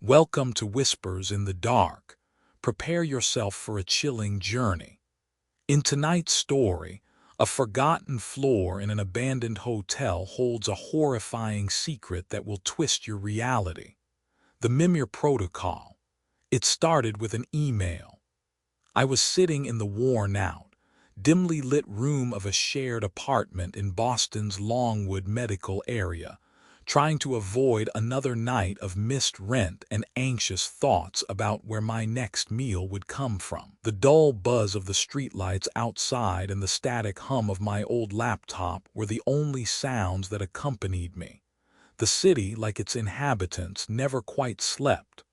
Welcome to Whispers in the Dark. Prepare yourself for a chilling journey. In tonight's story, a forgotten floor in an abandoned hotel holds a horrifying secret that will twist your reality. The Mimir Protocol. It started with an email. I was sitting in the worn-out, dimly lit room of a shared apartment in Boston's Longwood medical area, trying to avoid another night of missed rent and anxious thoughts about where my next meal would come from. The dull buzz of the streetlights outside and the static hum of my old laptop were the only sounds that accompanied me. The city, like its inhabitants, never quite slept.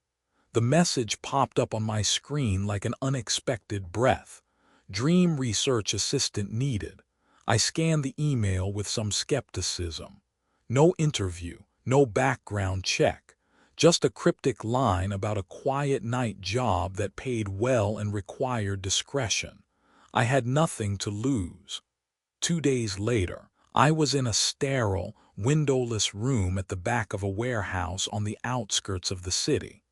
The message popped up on my screen like an unexpected breath. Dream research assistant needed. I scanned the email with some skepticism. No interview, no background check, just a cryptic line about a quiet night job that paid well and required discretion. I had nothing to lose. 2 days later, I was in a sterile, windowless room at the back of a warehouse on the outskirts of the city.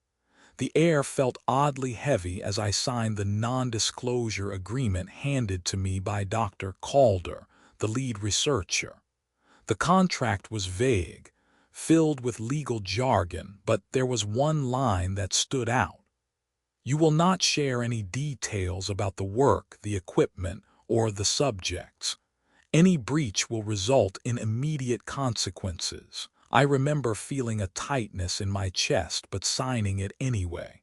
The air felt oddly heavy as I signed the non-disclosure agreement handed to me by Dr. Calder, the lead researcher. The contract was vague, filled with legal jargon, but there was one line that stood out. You will not share any details about the work, the equipment, or the subjects. Any breach will result in immediate consequences. I remember feeling a tightness in my chest but signing it anyway.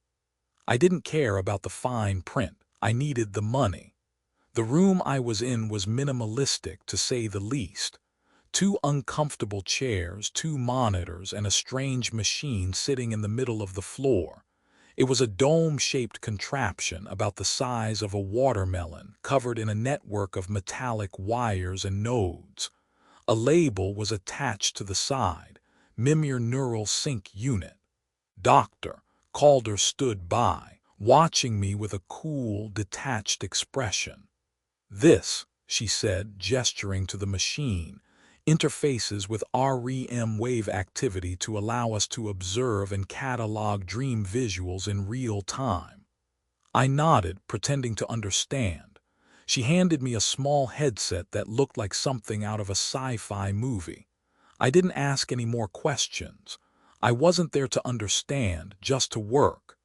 I didn't care about the fine print. I needed the money. The room I was in was minimalistic, to say the least. 2 uncomfortable chairs, 2 monitors, and a strange machine sitting in the middle of the floor. It was a dome-shaped contraption about the size of a watermelon, covered in a network of metallic wires and nodes. A label was attached to the side, Mimir Neural Sync Unit. Dr. Calder stood by, watching me with a cool, detached expression. "This," she said, gesturing to the machine, "interfaces with REM wave activity to allow us to observe and catalog dream visuals in real time." I nodded, pretending to understand. She handed me a small headset that looked like something out of a sci-fi movie. I didn't ask any more questions. I wasn't there to understand, just to work.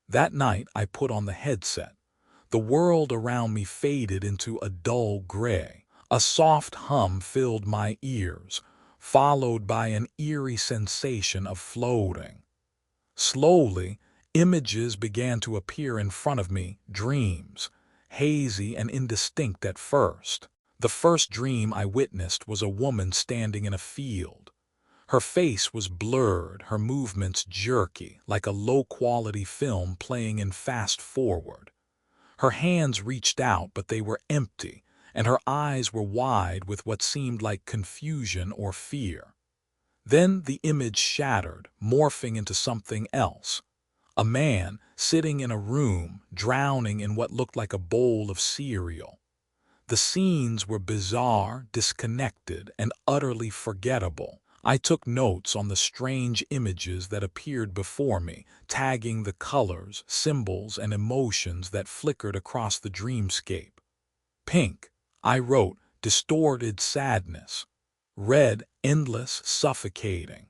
That night I put on the headset. The world around me faded into a dull gray. A soft hum filled my ears, followed by an eerie sensation of floating. Slowly, images began to appear in front of me, dreams, hazy and indistinct at first. The first dream I witnessed was a woman standing in a field. Her face was blurred, her movements jerky, like a low-quality film playing in fast forward. Her hands reached out, but they were empty, and her eyes were wide with what seemed like confusion or fear. Then the image shattered, morphing into something else. A man sitting in a room, drowning in what looked like a bowl of cereal. The scenes were bizarre, disconnected, and utterly forgettable. I took notes on the strange images that appeared before me, tagging the colors, symbols, and emotions that flickered across the dreamscape. Pink, I wrote, distorted sadness. Red, endless, suffocating.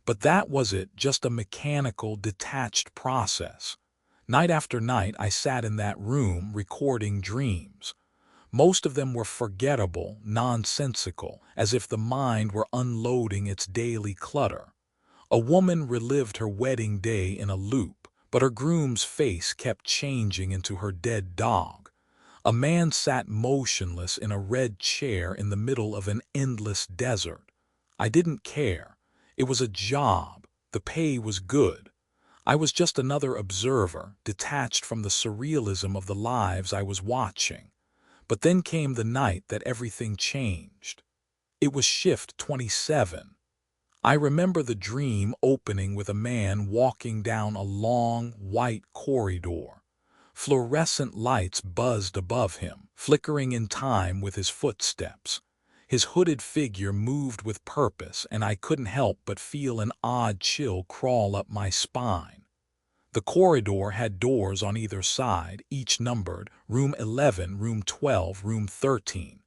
But that was it, just a mechanical, detached process. Night after night I sat in that room recording dreams. Most of them were forgettable, nonsensical, as if the mind were unloading its daily clutter. A woman relived her wedding day in a loop, but her groom's face kept changing into her dead dog. A man sat motionless in a red chair in the middle of an endless desert. I didn't care. It was a job. The pay was good. I was just another observer, detached from the surrealism of the lives I was watching. But then came the night that everything changed. It was shift 27. I remember the dream opening with a man walking down a long, white corridor. Fluorescent lights buzzed above him, flickering in time with his footsteps. His hooded figure moved with purpose, and I couldn't help but feel an odd chill crawl up my spine. The corridor had doors on either side, each numbered, room 11, room 12, room 13.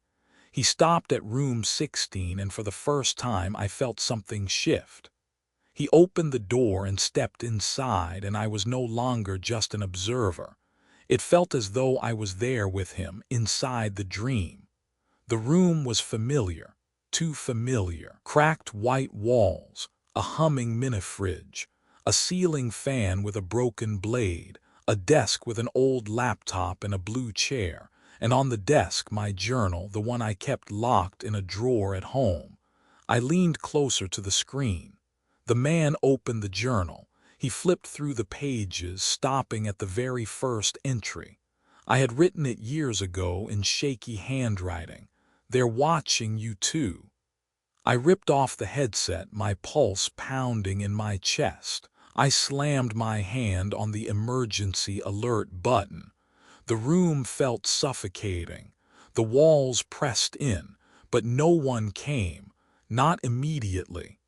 He stopped at room 16, and for the first time I felt something shift. He opened the door and stepped inside, and I was no longer just an observer. It felt as though I was there with him, inside the dream. The room was familiar, too familiar. Cracked white walls, a humming mini-fridge, a ceiling fan with a broken blade, a desk with an old laptop and a blue chair, and on the desk my journal, the one I kept locked in a drawer at home. I leaned closer to the screen. The man opened the journal. He flipped through the pages, stopping at the very first entry. I had written it years ago in shaky handwriting. "They're watching you too." I ripped off the headset, my pulse pounding in my chest. I slammed my hand on the emergency alert button. The room felt suffocating. The walls pressed in, but no one came, not immediately.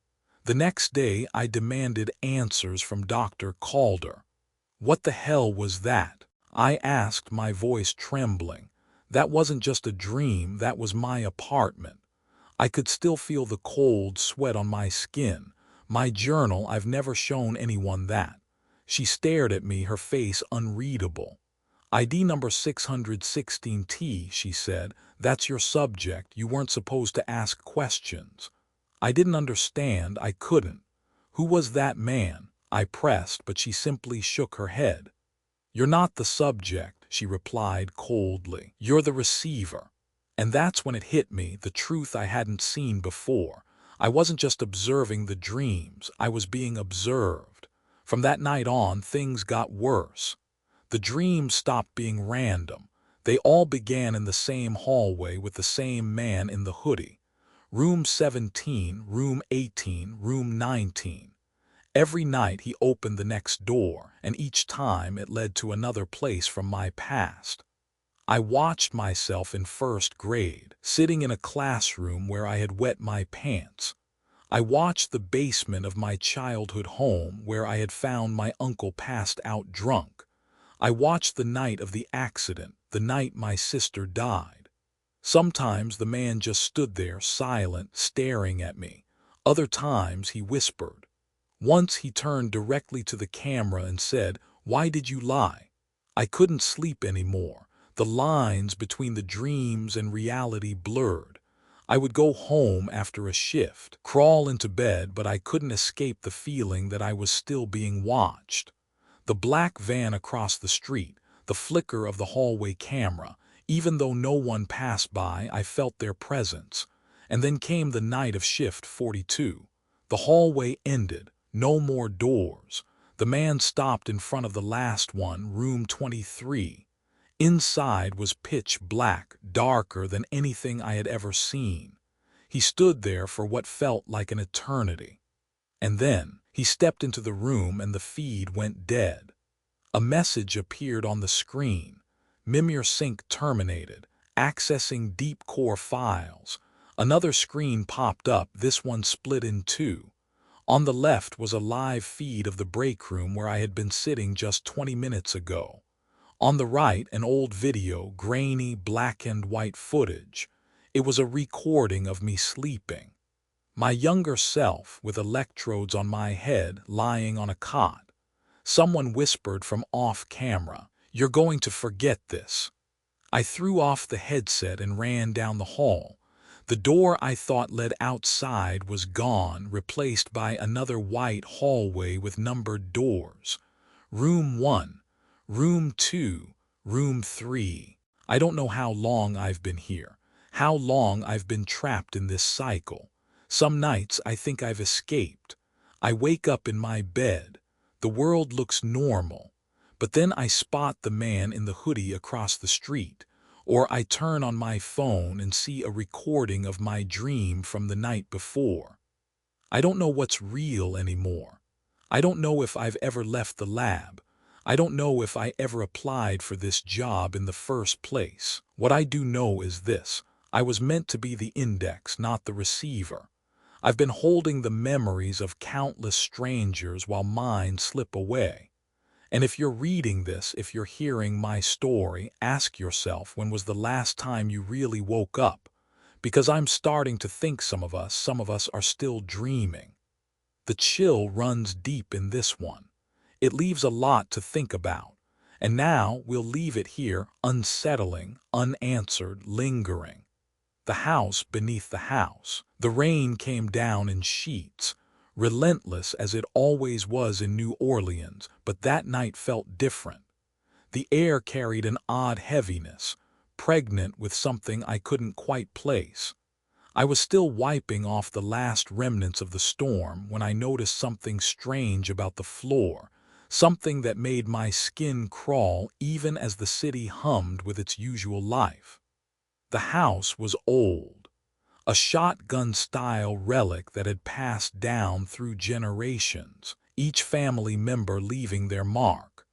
The next day I demanded answers from Dr. Calder. "What the hell was that?" I asked, my voice trembling. That wasn't just a dream, that was my apartment. I could still feel the cold sweat on my skin. "My journal, I've never shown anyone that." She stared at me, her face unreadable. "ID number 616T, she said. "That's your subject. You weren't supposed to ask questions." I didn't understand. I couldn't. "Who was that man?" I pressed, but she simply shook her head. "You're not the subject," she replied coldly. "You're the receiver." And that's when it hit me, the truth I hadn't seen before. I wasn't just observing the dreams, I was being observed. From that night on, things got worse. The dreams stopped being random. They all began in the same hallway with the same man in the hoodie. Room 17, room 18, room 19. Every night he opened the next door, and each time it led to another place from my past. I watched myself in first grade, sitting in a classroom where I had wet my pants. I watched the basement of my childhood home where I had found my uncle passed out drunk. I watched the night of the accident, the night my sister died. Sometimes the man just stood there, silent, staring at me. Other times he whispered. Once he turned directly to the camera and said, "Why did you lie?" I couldn't sleep anymore. The lines between the dreams and reality blurred. I would go home after a shift, crawl into bed, but I couldn't escape the feeling that I was still being watched. The black van across the street, the flicker of the hallway camera. Even though no one passed by, I felt their presence. And then came the night of shift 42. The hallway ended. No more doors. The man stopped in front of the last one, room 23. Inside was pitch black, darker than anything I had ever seen. He stood there for what felt like an eternity. And then he stepped into the room and the feed went dead. A message appeared on the screen. Mimir sync terminated. Accessing deep core files. Another screen popped up, this one split in two. On the left was a live feed of the break room where I had been sitting just 20 minutes ago. On the right, an old video, grainy, black and white footage. It was a recording of me sleeping. My younger self, with electrodes on my head, lying on a cot. Someone whispered from off camera, "You're going to forget this." I threw off the headset and ran down the hall. The door I thought led outside was gone, replaced by another white hallway with numbered doors. Room 1, room 2, room 3. I don't know how long I've been here, how long I've been trapped in this cycle. Some nights I think I've escaped. I wake up in my bed. The world looks normal. But then I spot the man in the hoodie across the street, or I turn on my phone and see a recording of my dream from the night before. I don't know what's real anymore. I don't know if I've ever left the lab. I don't know if I ever applied for this job in the first place. What I do know is this: I was meant to be the index, not the receiver. I've been holding the memories of countless strangers while mine slip away. And if you're reading this, if you're hearing my story, ask yourself, when was the last time you really woke up? Because I'm starting to think some of us are still dreaming. The chill runs deep in this one. It leaves a lot to think about. And now we'll leave it here, unsettling, unanswered, lingering. The house beneath the house. The rain came down in sheets, relentless as it always was in New Orleans, but that night felt different. The air carried an odd heaviness, pregnant with something I couldn't quite place. I was still wiping off the last remnants of the storm when I noticed something strange about the floor, something that made my skin crawl even as the city hummed with its usual life. The house was old, a shotgun-style relic that had passed down through generations, each family member leaving their mark.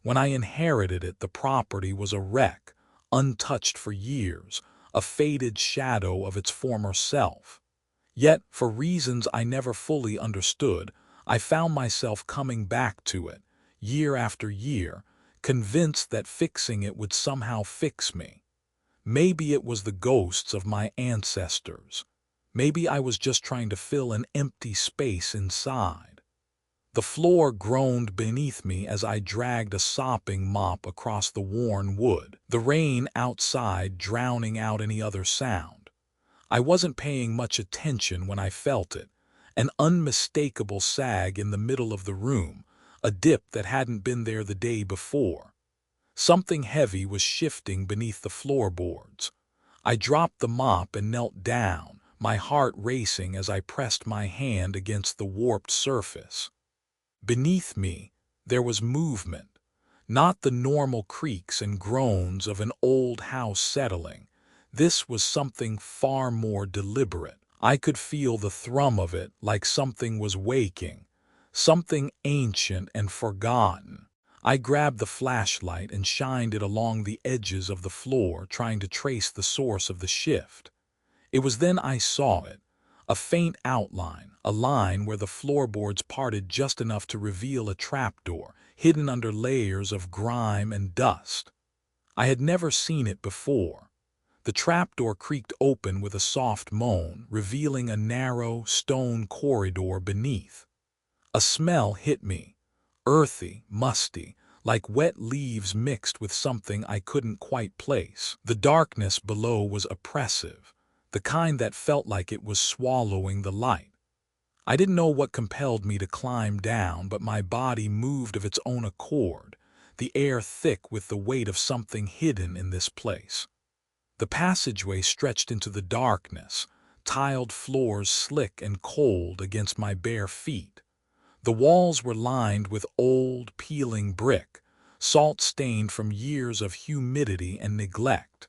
When I inherited it, the property was a wreck, untouched for years, a faded shadow of its former self. Yet, for reasons I never fully understood, I found myself coming back to it, year after year, convinced that fixing it would somehow fix me. Maybe it was the ghosts of my ancestors. Maybe I was just trying to fill an empty space inside. The floor groaned beneath me as I dragged a sopping mop across the worn wood, the rain outside drowning out any other sound. I wasn't paying much attention when I felt it, an unmistakable sag in the middle of the room, a dip that hadn't been there the day before. Something heavy was shifting beneath the floorboards. I dropped the mop and knelt down, my heart racing as I pressed my hand against the warped surface. Beneath me, there was movement, not the normal creaks and groans of an old house settling. This was something far more deliberate. I could feel the thrum of it, like something was waking, something ancient and forgotten. I grabbed the flashlight and shined it along the edges of the floor, trying to trace the source of the shift. It was then I saw it, a faint outline, a line where the floorboards parted just enough to reveal a trapdoor, hidden under layers of grime and dust. I had never seen it before. The trapdoor creaked open with a soft moan, revealing a narrow, stone corridor beneath. A smell hit me, earthy, musty, like wet leaves mixed with something I couldn't quite place. The darkness below was oppressive, the kind that felt like it was swallowing the light. I didn't know what compelled me to climb down, but my body moved of its own accord, the air thick with the weight of something hidden in this place. The passageway stretched into the darkness, tiled floors slick and cold against my bare feet. The walls were lined with old, peeling brick, salt-stained from years of humidity and neglect.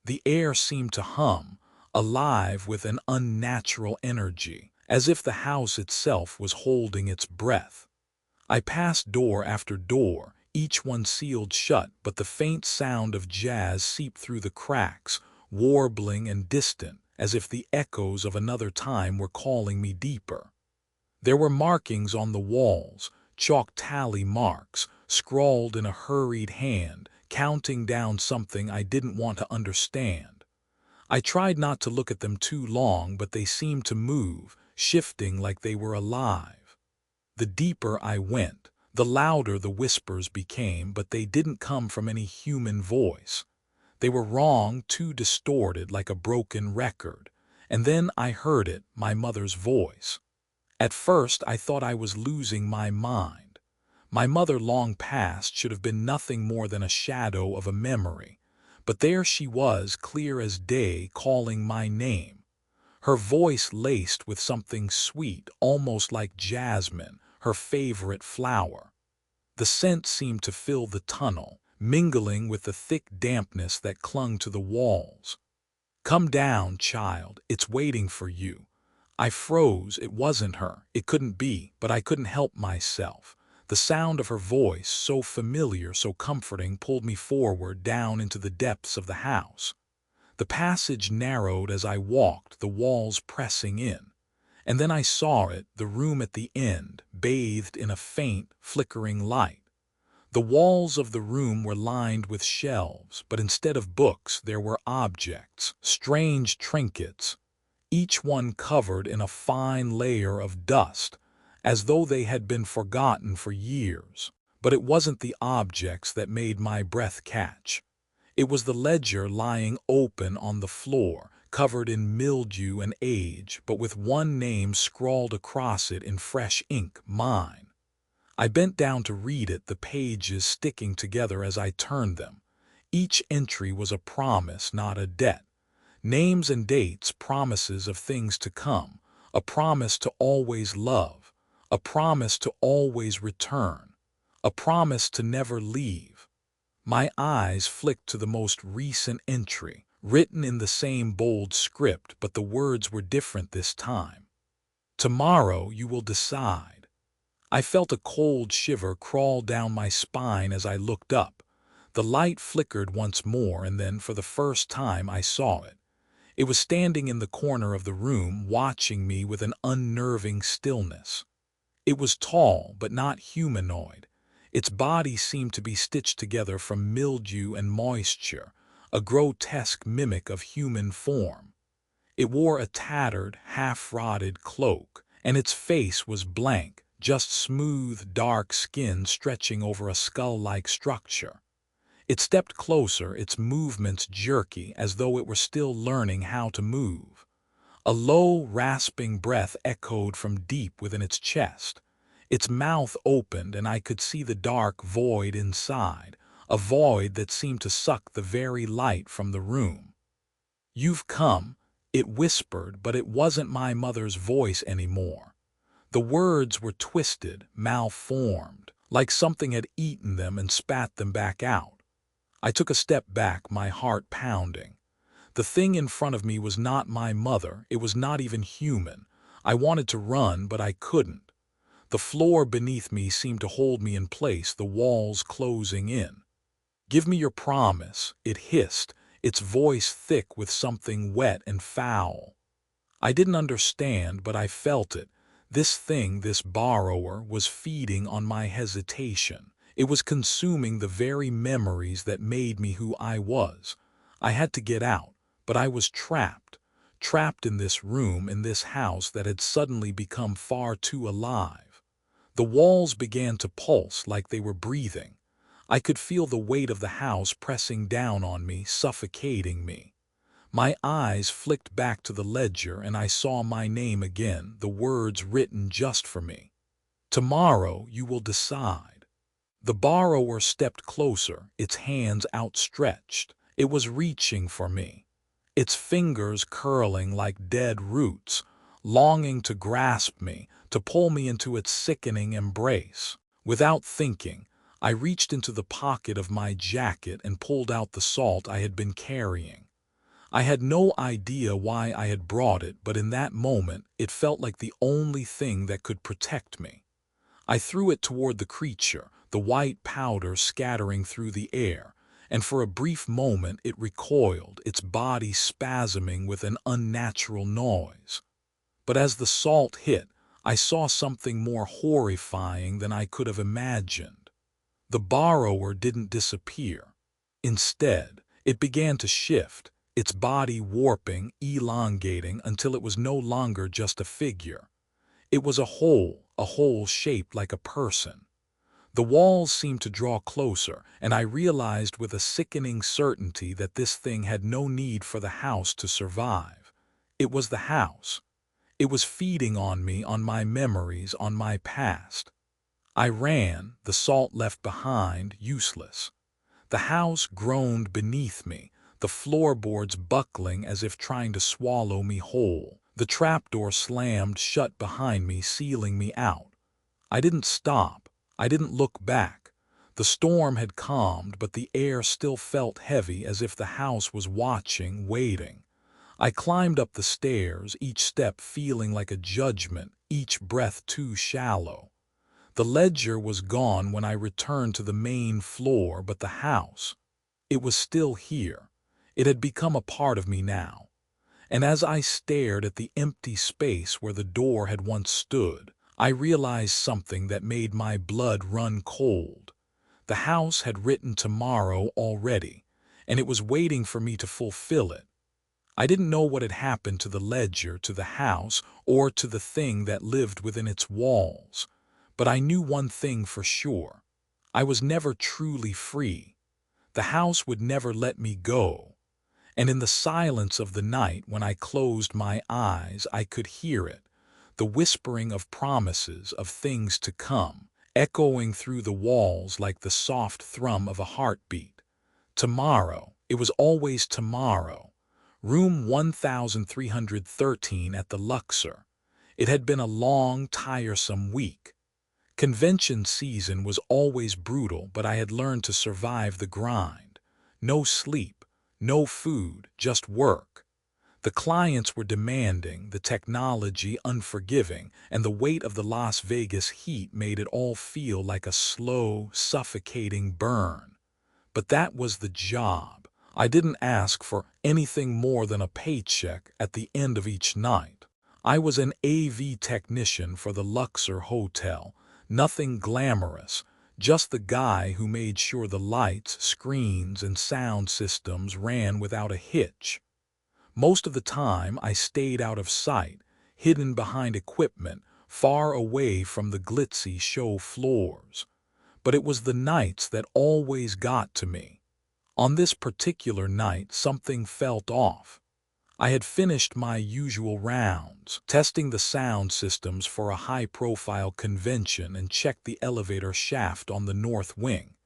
The air seemed to hum, alive with an unnatural energy, as if the house itself was holding its breath. I passed door after door, each one sealed shut, but the faint sound of jazz seeped through the cracks, warbling and distant, as if the echoes of another time were calling me deeper. There were markings on the walls, chalk tally marks, scrawled in a hurried hand, counting down something I didn't want to understand. I tried not to look at them too long, but they seemed to move, shifting like they were alive. The deeper I went, the louder the whispers became, but they didn't come from any human voice. They were wrong, too distorted, like a broken record. And then I heard it, my mother's voice. At first, I thought I was losing my mind. My mother, long past, should have been nothing more than a shadow of a memory. But there she was, clear as day, calling my name. Her voice laced with something sweet, almost like jasmine, her favorite flower. The scent seemed to fill the tunnel, mingling with the thick dampness that clung to the walls. "Come down, child, it's waiting for you." I froze. It wasn't her. It couldn't be, but I couldn't help myself. The sound of her voice, so familiar, so comforting, pulled me forward down into the depths of the house. The passage narrowed as I walked, the walls pressing in. And then I saw it, the room at the end, bathed in a faint, flickering light. The walls of the room were lined with shelves, but instead of books there were objects, strange trinkets, each one covered in a fine layer of dust, as though they had been forgotten for years. But it wasn't the objects that made my breath catch. It was the ledger lying open on the floor, covered in mildew and age, but with one name scrawled across it in fresh ink: mine. I bent down to read it, the pages sticking together as I turned them. Each entry was a promise, not a debt. Names and dates, promises of things to come, a promise to always love, a promise to always return, a promise to never leave. My eyes flicked to the most recent entry, written in the same bold script, but the words were different this time. Tomorrow you will decide. I felt a cold shiver crawl down my spine as I looked up. The light flickered once more, and then, for the first time, I saw it. It was standing in the corner of the room, watching me with an unnerving stillness. It was tall, but not humanoid. Its body seemed to be stitched together from mildew and moisture, a grotesque mimic of human form. It wore a tattered, half-rotted cloak, and its face was blank, just smooth, dark skin stretching over a skull-like structure. It stepped closer, its movements jerky, as though it were still learning how to move. A low, rasping breath echoed from deep within its chest. Its mouth opened, and I could see the dark void inside, a void that seemed to suck the very light from the room. "You've come," it whispered, but it wasn't my mother's voice anymore. The words were twisted, malformed, like something had eaten them and spat them back out. I took a step back, my heart pounding. The thing in front of me was not my mother, it was not even human. I wanted to run, but I couldn't. The floor beneath me seemed to hold me in place, the walls closing in. "Give me your promise," it hissed, its voice thick with something wet and foul. I didn't understand, but I felt it. This thing, this borrower, was feeding on my hesitation. It was consuming the very memories that made me who I was. I had to get out, but I was trapped in this room, in this house that had suddenly become far too alive. The walls began to pulse like they were breathing. I could feel the weight of the house pressing down on me, suffocating me. My eyes flicked back to the ledger, and I saw my name again, the words written just for me. "Tomorrow you will decide." The borrower stepped closer, its hands outstretched. It was reaching for me, its fingers curling like dead roots, longing to grasp me, to pull me into its sickening embrace. Without thinking, I reached into the pocket of my jacket and pulled out the salt I had been carrying. I had no idea why I had brought it, but in that moment it felt like the only thing that could protect me. I threw it toward the creature, the white powder scattering through the air, and for a brief moment it recoiled, its body spasming with an unnatural noise. But as the salt hit, I saw something more horrifying than I could have imagined. The borrower didn't disappear. Instead, it began to shift, its body warping, elongating until it was no longer just a figure. It was a hole shaped like a person. The walls seemed to draw closer, and I realized with a sickening certainty that this thing had no need for the house to survive. It was the house. It was feeding on me, on my memories, on my past. I ran, the salt left behind, useless. The house groaned beneath me, the floorboards buckling as if trying to swallow me whole. The trapdoor slammed shut behind me, sealing me out. I didn't stop. I didn't look back. The storm had calmed, but the air still felt heavy, as if the house was watching, waiting. I climbed up the stairs, each step feeling like a judgment, each breath too shallow. The ledger was gone when I returned to the main floor, but the house, it was still here. It had become a part of me now. And as I stared at the empty space where the door had once stood, I realized something that made my blood run cold. The house had written tomorrow already, and it was waiting for me to fulfill it. I didn't know what had happened to the ledger, to the house, or to the thing that lived within its walls. But I knew one thing for sure. I was never truly free. The house would never let me go. And in the silence of the night, when I closed my eyes, I could hear it, the whispering of promises of things to come, echoing through the walls like the soft thrum of a heartbeat. Tomorrow, it was always tomorrow. Room 1313 at the Luxor. It had been a long, tiresome week. Convention season was always brutal, but I had learned to survive the grind. No sleep, no food, just work. The clients were demanding, the technology unforgiving, and the weight of the Las Vegas heat made it all feel like a slow, suffocating burn. But that was the job. I didn't ask for anything more than a paycheck at the end of each night. I was an AV technician for the Luxor Hotel, nothing glamorous, just the guy who made sure the lights, screens, and sound systems ran without a hitch. Most of the time I stayed out of sight, hidden behind equipment, far away from the glitzy show floors. But it was the nights that always got to me. On this particular night, something felt off. I had finished my usual rounds, testing the sound systems for a high-profile convention, and checked the elevator shaft on the north wing.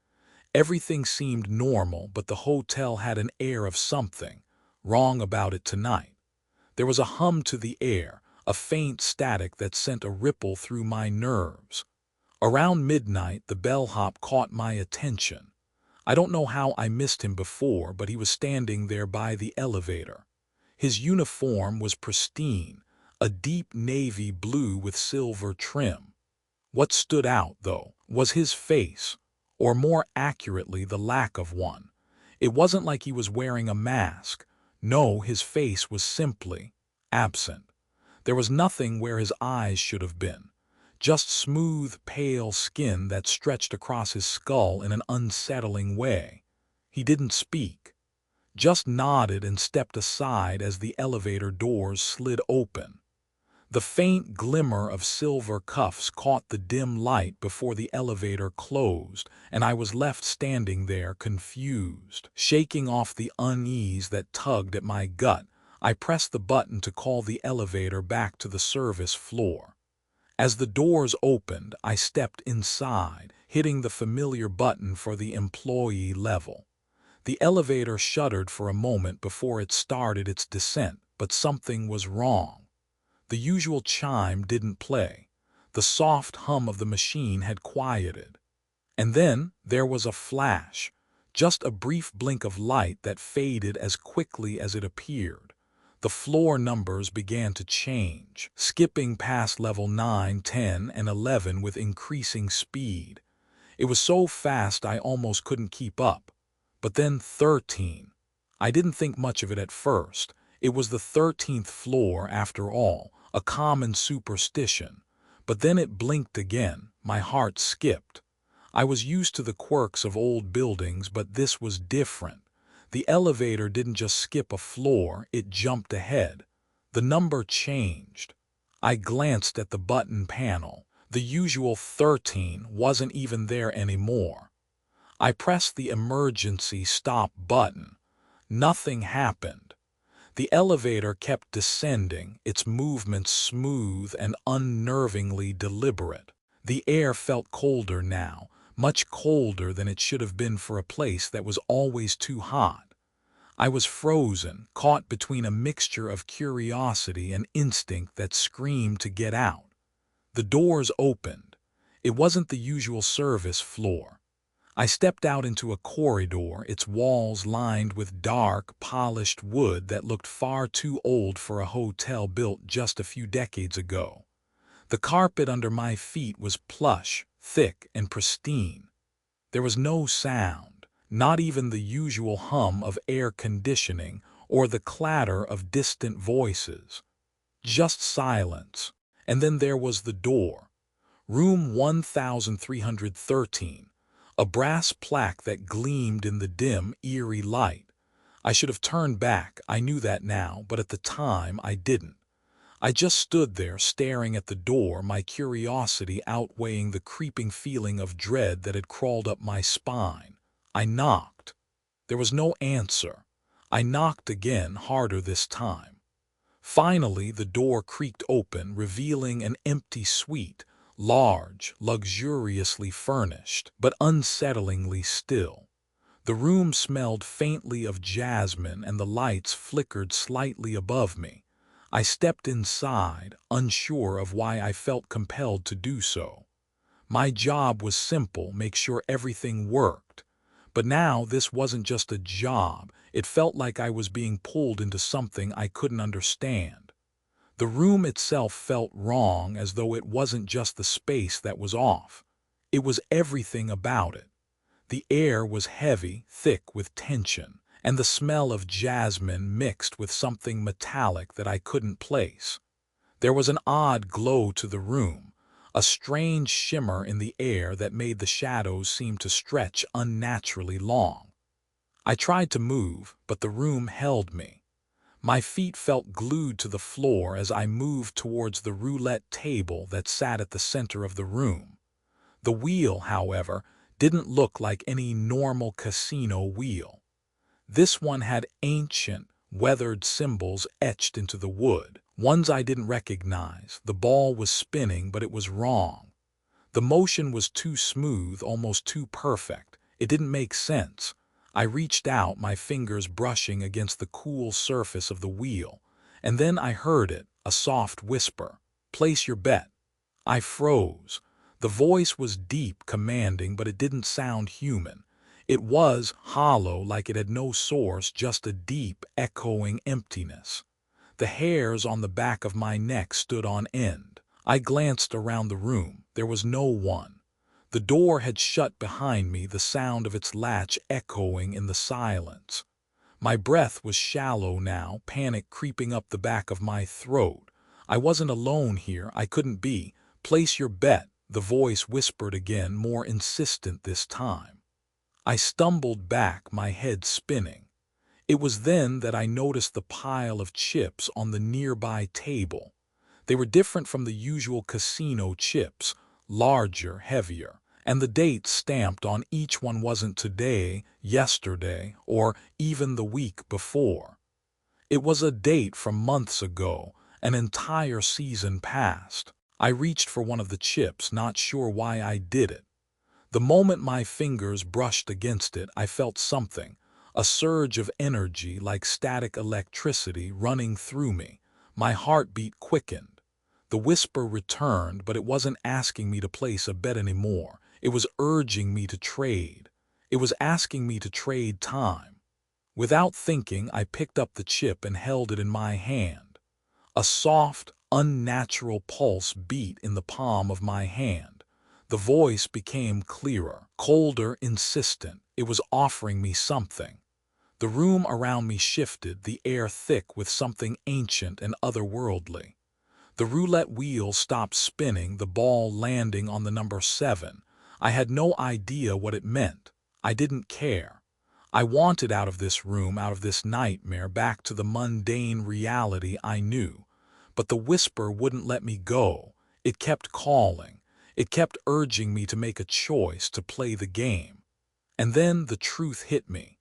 Everything seemed normal, but the hotel had an air of something wrong about it tonight. There was a hum to the air, a faint static that sent a ripple through my nerves. Around midnight, the bellhop caught my attention. I don't know how I missed him before, but he was standing there by the elevator. His uniform was pristine, a deep navy blue with silver trim. What stood out, though, was his face, or more accurately, the lack of one. It wasn't like he was wearing a mask. No, his face was simply absent. There was nothing where his eyes should have been. Just smooth, pale skin that stretched across his skull in an unsettling way. He didn't speak, just nodded and stepped aside as the elevator doors slid open. The faint glimmer of silver cuffs caught the dim light before the elevator closed, and I was left standing there confused. Shaking off the unease that tugged at my gut, I pressed the button to call the elevator back to the service floor. As the doors opened, I stepped inside, hitting the familiar button for the employee level. The elevator shuddered for a moment before it started its descent, but something was wrong. The usual chime didn't play. The soft hum of the machine had quieted. And then there was a flash, just a brief blink of light that faded as quickly as it appeared. The floor numbers began to change, skipping past level 9, 10, and 11 with increasing speed. It was so fast I almost couldn't keep up. But then 13. I didn't think much of it at first. It was the 13th floor, after all, a common superstition. But then it blinked again. My heart skipped. I was used to the quirks of old buildings, but this was different. The elevator didn't just skip a floor, it jumped ahead. The number changed. I glanced at the button panel. The usual 13 wasn't even there anymore. I pressed the emergency stop button. Nothing happened. The elevator kept descending, its movements smooth and unnervingly deliberate. The air felt colder now, much colder than it should have been for a place that was always too hot. I was frozen, caught between a mixture of curiosity and instinct that screamed to get out. The doors opened. It wasn't the usual service floor. I stepped out into a corridor, its walls lined with dark, polished wood that looked far too old for a hotel built just a few decades ago. The carpet under my feet was plush, thick, and pristine. There was no sound, not even the usual hum of air conditioning or the clatter of distant voices. Just silence. And then there was the door. Room 1313. a brass plaque that gleamed in the dim, eerie light. I should have turned back, I knew that now, but at the time I didn't. I just stood there staring at the door, my curiosity outweighing the creeping feeling of dread that had crawled up my spine. I knocked. There was no answer. I knocked again, harder this time. Finally, the door creaked open, revealing an empty suite, large, luxuriously furnished, but unsettlingly still. The room smelled faintly of jasmine and the lights flickered slightly above me. I stepped inside, unsure of why I felt compelled to do so. My job was simple, make sure everything worked. But now this wasn't just a job, it felt like I was being pulled into something I couldn't understand. The room itself felt wrong, as though it wasn't just the space that was off. It was everything about it. The air was heavy, thick with tension, and the smell of jasmine mixed with something metallic that I couldn't place. There was an odd glow to the room, a strange shimmer in the air that made the shadows seem to stretch unnaturally long. I tried to move, but the room held me. My feet felt glued to the floor as I moved towards the roulette table that sat at the center of the room. The wheel, however, didn't look like any normal casino wheel. This one had ancient, weathered symbols etched into the wood, ones I didn't recognize. The ball was spinning, but it was wrong. The motion was too smooth, almost too perfect. It didn't make sense. I reached out, my fingers brushing against the cool surface of the wheel, and then I heard it, a soft whisper. "Place your bet." I froze. The voice was deep, commanding, but it didn't sound human. It was hollow, like it had no source, just a deep, echoing emptiness. The hairs on the back of my neck stood on end. I glanced around the room. There was no one. The door had shut behind me, the sound of its latch echoing in the silence. My breath was shallow now, panic creeping up the back of my throat. I wasn't alone here, I couldn't be. "Place your bet," the voice whispered again, more insistent this time. I stumbled back, my head spinning. It was then that I noticed the pile of chips on the nearby table. They were different from the usual casino chips, larger, heavier, and the date stamped on each one wasn't today, yesterday, or even the week before. It was a date from months ago, an entire season past. I reached for one of the chips, not sure why I did it. The moment my fingers brushed against it, I felt something, a surge of energy like static electricity running through me. My heartbeat quickened. The whisper returned, but it wasn't asking me to place a bet anymore. It was urging me to trade. It was asking me to trade time. Without thinking, I picked up the chip and held it in my hand. A soft, unnatural pulse beat in the palm of my hand. The voice became clearer, colder, insistent. It was offering me something. The room around me shifted, the air thick with something ancient and otherworldly. The roulette wheel stopped spinning, the ball landing on the number 7. I had no idea what it meant. I didn't care. I wanted out of this room, out of this nightmare, back to the mundane reality I knew. But the whisper wouldn't let me go. It kept calling. It kept urging me to make a choice, to play the game. And then the truth hit me.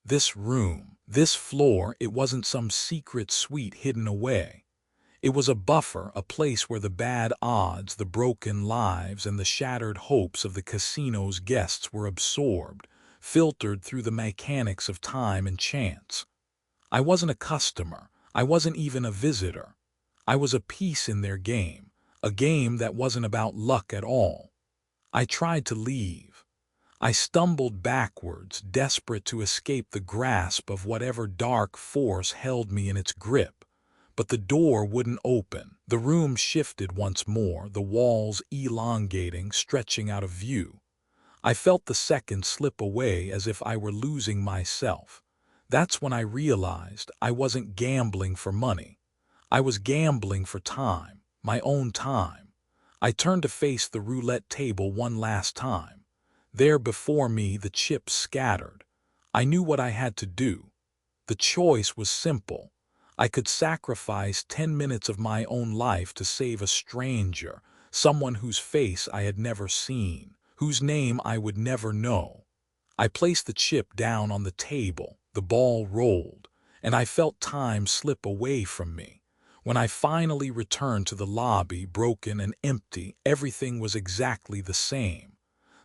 This room, this floor, it wasn't some secret suite hidden away. It was a buffer, a place where the bad odds, the broken lives, and the shattered hopes of the casino's guests were absorbed, filtered through the mechanics of time and chance. I wasn't a customer. I wasn't even a visitor. I was a piece in their game, a game that wasn't about luck at all. I tried to leave. I stumbled backwards, desperate to escape the grasp of whatever dark force held me in its grip. But the door wouldn't open. The room shifted once more, the walls elongating, stretching out of view. I felt the seconds slip away as if I were losing myself. That's when I realized I wasn't gambling for money. I was gambling for time, my own time. I turned to face the roulette table one last time. There before me, the chips scattered. I knew what I had to do. The choice was simple. I could sacrifice 10 minutes of my own life to save a stranger, someone whose face I had never seen, whose name I would never know. I placed the chip down on the table, the ball rolled, and I felt time slip away from me. When I finally returned to the lobby, broken and empty, everything was exactly the same.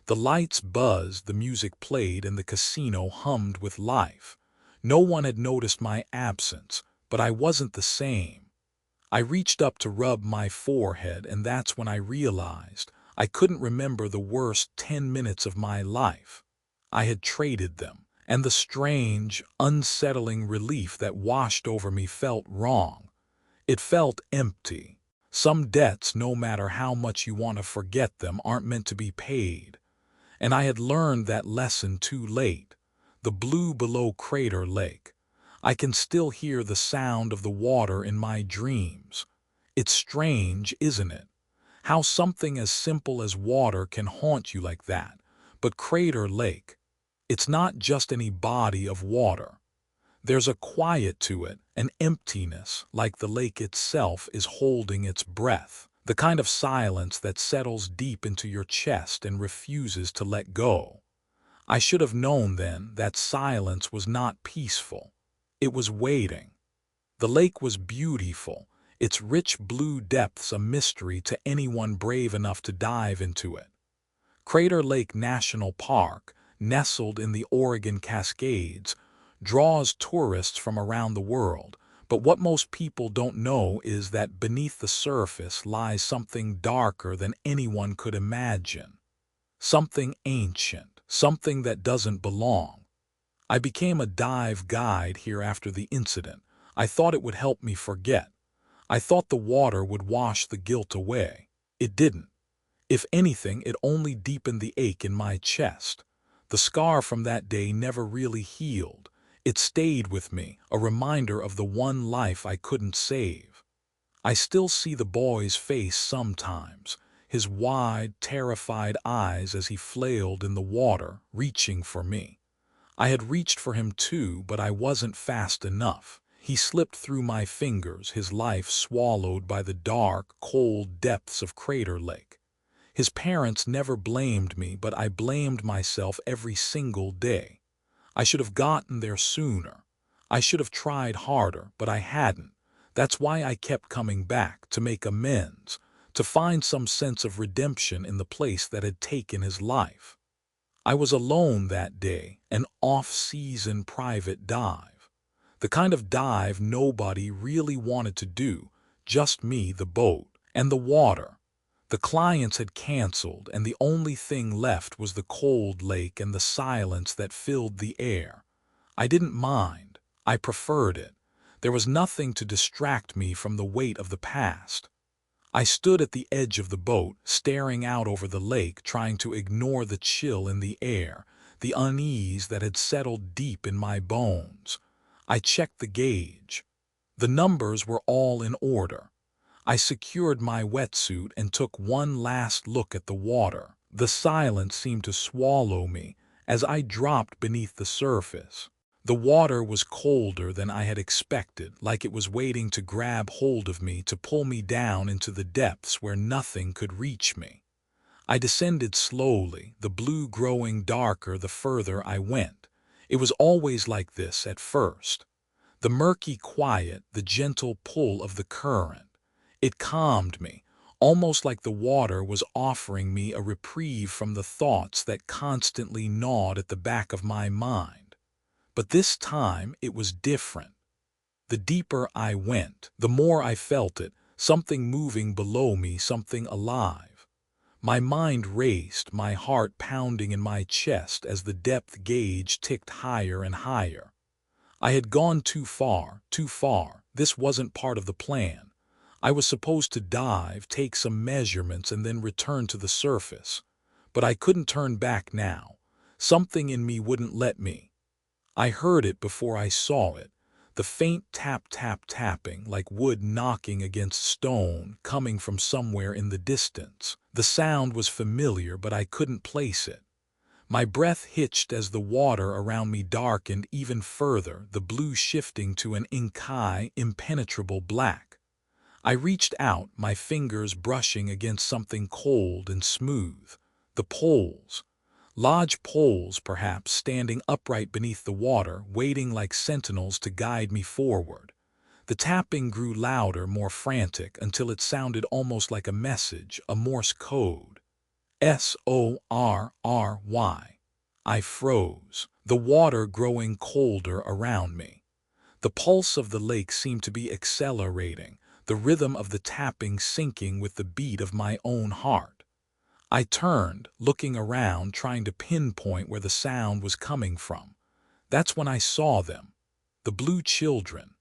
The lights buzzed, the music played, and the casino hummed with life. No one had noticed my absence, but I wasn't the same. I reached up to rub my forehead, and that's when I realized I couldn't remember the worst 10 minutes of my life. I had traded them, and the strange, unsettling relief that washed over me felt wrong. It felt empty. Some debts, no matter how much you want to forget them, aren't meant to be paid. And I had learned that lesson too late. The blue below Crater Lake. I can still hear the sound of the water in my dreams. It's strange, isn't it? How something as simple as water can haunt you like that. But Crater Lake, it's not just any body of water. There's a quiet to it, an emptiness, like the lake itself is holding its breath. The kind of silence that settles deep into your chest and refuses to let go. I should have known then that silence was not peaceful. It was waiting. The lake was beautiful, its rich blue depths a mystery to anyone brave enough to dive into it. Crater Lake National Park, nestled in the Oregon Cascades, draws tourists from around the world. But what most people don't know is that beneath the surface lies something darker than anyone could imagine. Something ancient, something that doesn't belong. I became a dive guide here after the incident. I thought it would help me forget. I thought the water would wash the guilt away. It didn't. If anything, it only deepened the ache in my chest. The scar from that day never really healed. It stayed with me, a reminder of the one life I couldn't save. I still see the boy's face sometimes, his wide, terrified eyes as he flailed in the water, reaching for me. I had reached for him too, but I wasn't fast enough. He slipped through my fingers, his life swallowed by the dark, cold depths of Crater Lake. His parents never blamed me, but I blamed myself every single day. I should have gotten there sooner. I should have tried harder, but I hadn't. That's why I kept coming back, to make amends, to find some sense of redemption in the place that had taken his life. I was alone that day, an off-season private dive. The kind of dive nobody really wanted to do, just me, the boat, and the water. The clients had canceled, and the only thing left was the cold lake and the silence that filled the air. I didn't mind. I preferred it. There was nothing to distract me from the weight of the past. I stood at the edge of the boat, staring out over the lake, trying to ignore the chill in the air, the unease that had settled deep in my bones. I checked the gauge. The numbers were all in order. I secured my wetsuit and took one last look at the water. The silence seemed to swallow me as I dropped beneath the surface. The water was colder than I had expected, like it was waiting to grab hold of me, to pull me down into the depths where nothing could reach me. I descended slowly, the blue growing darker the further I went. It was always like this at first. The murky quiet, the gentle pull of the current. It calmed me, almost like the water was offering me a reprieve from the thoughts that constantly gnawed at the back of my mind. But this time it was different. The deeper I went, the more I felt it, something moving below me, something alive. My mind raced, my heart pounding in my chest as the depth gauge ticked higher and higher. I had gone too far, too far. This wasn't part of the plan. I was supposed to dive, take some measurements, and then return to the surface. But I couldn't turn back now. Something in me wouldn't let me. I heard it before I saw it. The faint tap-tap-tapping, like wood knocking against stone, coming from somewhere in the distance. The sound was familiar, but I couldn't place it. My breath hitched as the water around me darkened even further, the blue shifting to an ink-eye, impenetrable black. I reached out, my fingers brushing against something cold and smooth. The poles. Lodge poles, perhaps, standing upright beneath the water, waiting like sentinels to guide me forward. The tapping grew louder, more frantic, until it sounded almost like a message, a Morse code. SORRY. I froze, the water growing colder around me. The pulse of the lake seemed to be accelerating, the rhythm of the tapping syncing with the beat of my own heart. I turned, looking around, trying to pinpoint where the sound was coming from. That's when I saw them, the blue children.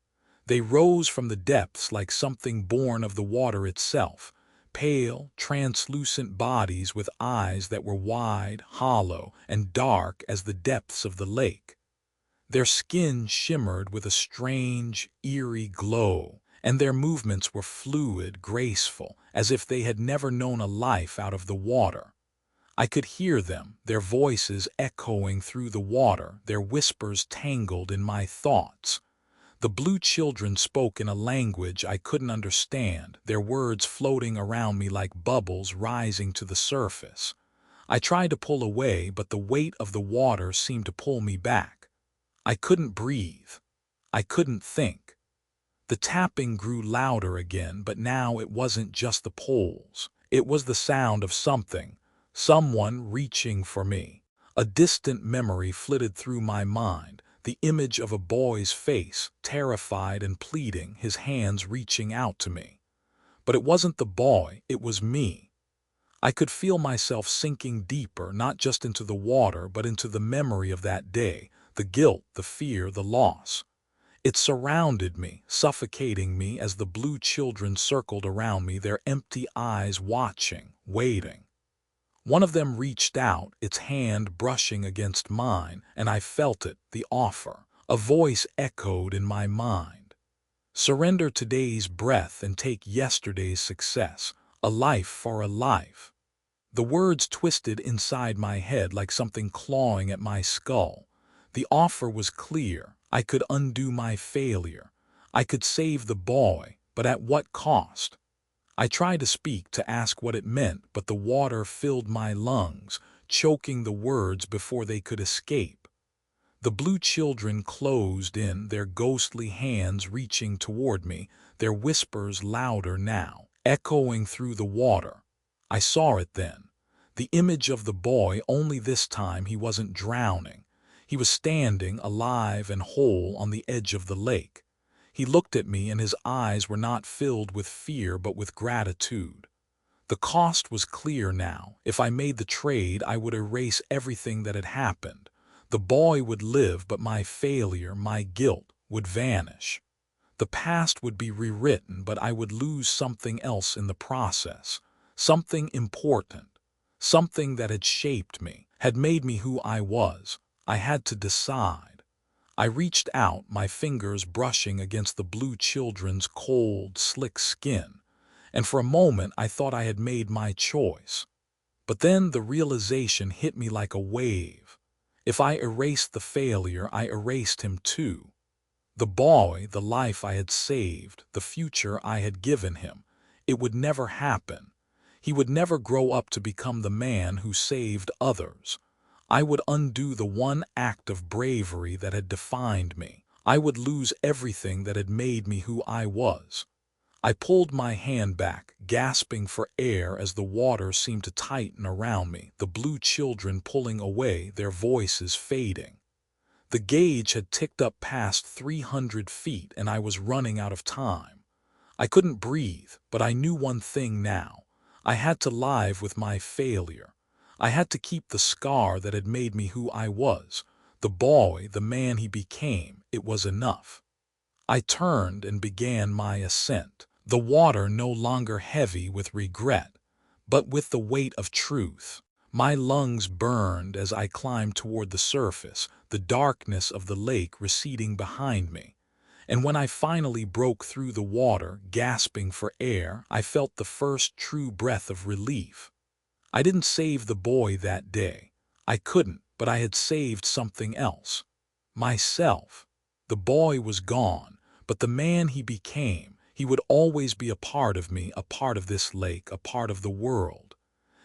They rose from the depths like something born of the water itself, pale, translucent bodies with eyes that were wide, hollow, and dark as the depths of the lake. Their skin shimmered with a strange, eerie glow, and their movements were fluid, graceful, as if they had never known a life out of the water. I could hear them, their voices echoing through the water, their whispers tangled in my thoughts. The blue children spoke in a language I couldn't understand, their words floating around me like bubbles rising to the surface. I tried to pull away, but the weight of the water seemed to pull me back. I couldn't breathe. I couldn't think. The tapping grew louder again, but now it wasn't just the poles. It was the sound of something, someone reaching for me. A distant memory flitted through my mind, the image of a boy's face, terrified and pleading, his hands reaching out to me. But it wasn't the boy, it was me. I could feel myself sinking deeper, not just into the water, but into the memory of that day, the guilt, the fear, the loss. It surrounded me, suffocating me as the blue children circled around me, their empty eyes watching, waiting. One of them reached out, its hand brushing against mine, and I felt it, the offer. A voice echoed in my mind. Surrender today's breath and take yesterday's success. A life for a life. The words twisted inside my head like something clawing at my skull. The offer was clear. I could undo my failure. I could save the boy, but at what cost? I tried to speak, to ask what it meant, but the water filled my lungs, choking the words before they could escape. The blue children closed in, their ghostly hands reaching toward me, their whispers louder now, echoing through the water. I saw it then. The image of the boy, only this time he wasn't drowning. He was standing, alive and whole, on the edge of the lake. He looked at me, and his eyes were not filled with fear but with gratitude. The cost was clear now. If I made the trade, I would erase everything that had happened. The boy would live, but my failure, my guilt, would vanish. The past would be rewritten, but I would lose something else in the process. Something important. Something that had shaped me, had made me who I was. I had to decide. I reached out, my fingers brushing against the blue children's cold, slick skin, and for a moment I thought I had made my choice. But then the realization hit me like a wave. If I erased the failure, I erased him too. The boy, the life I had saved, the future I had given him, it would never happen. He would never grow up to become the man who saved others. I would undo the one act of bravery that had defined me. I would lose everything that had made me who I was. I pulled my hand back, gasping for air as the water seemed to tighten around me, the blue children pulling away, their voices fading. The gauge had ticked up past 300 feet, and I was running out of time. I couldn't breathe, but I knew one thing now. I had to live with my failure. I had to keep the scar that had made me who I was. The boy, the man he became, it was enough. I turned and began my ascent, the water no longer heavy with regret, but with the weight of truth. My lungs burned as I climbed toward the surface, the darkness of the lake receding behind me. And when I finally broke through the water, gasping for air, I felt the first true breath of relief. I didn't save the boy that day. I couldn't, but I had saved something else. Myself. The boy was gone, but the man he became, he would always be a part of me, a part of this lake, a part of the world.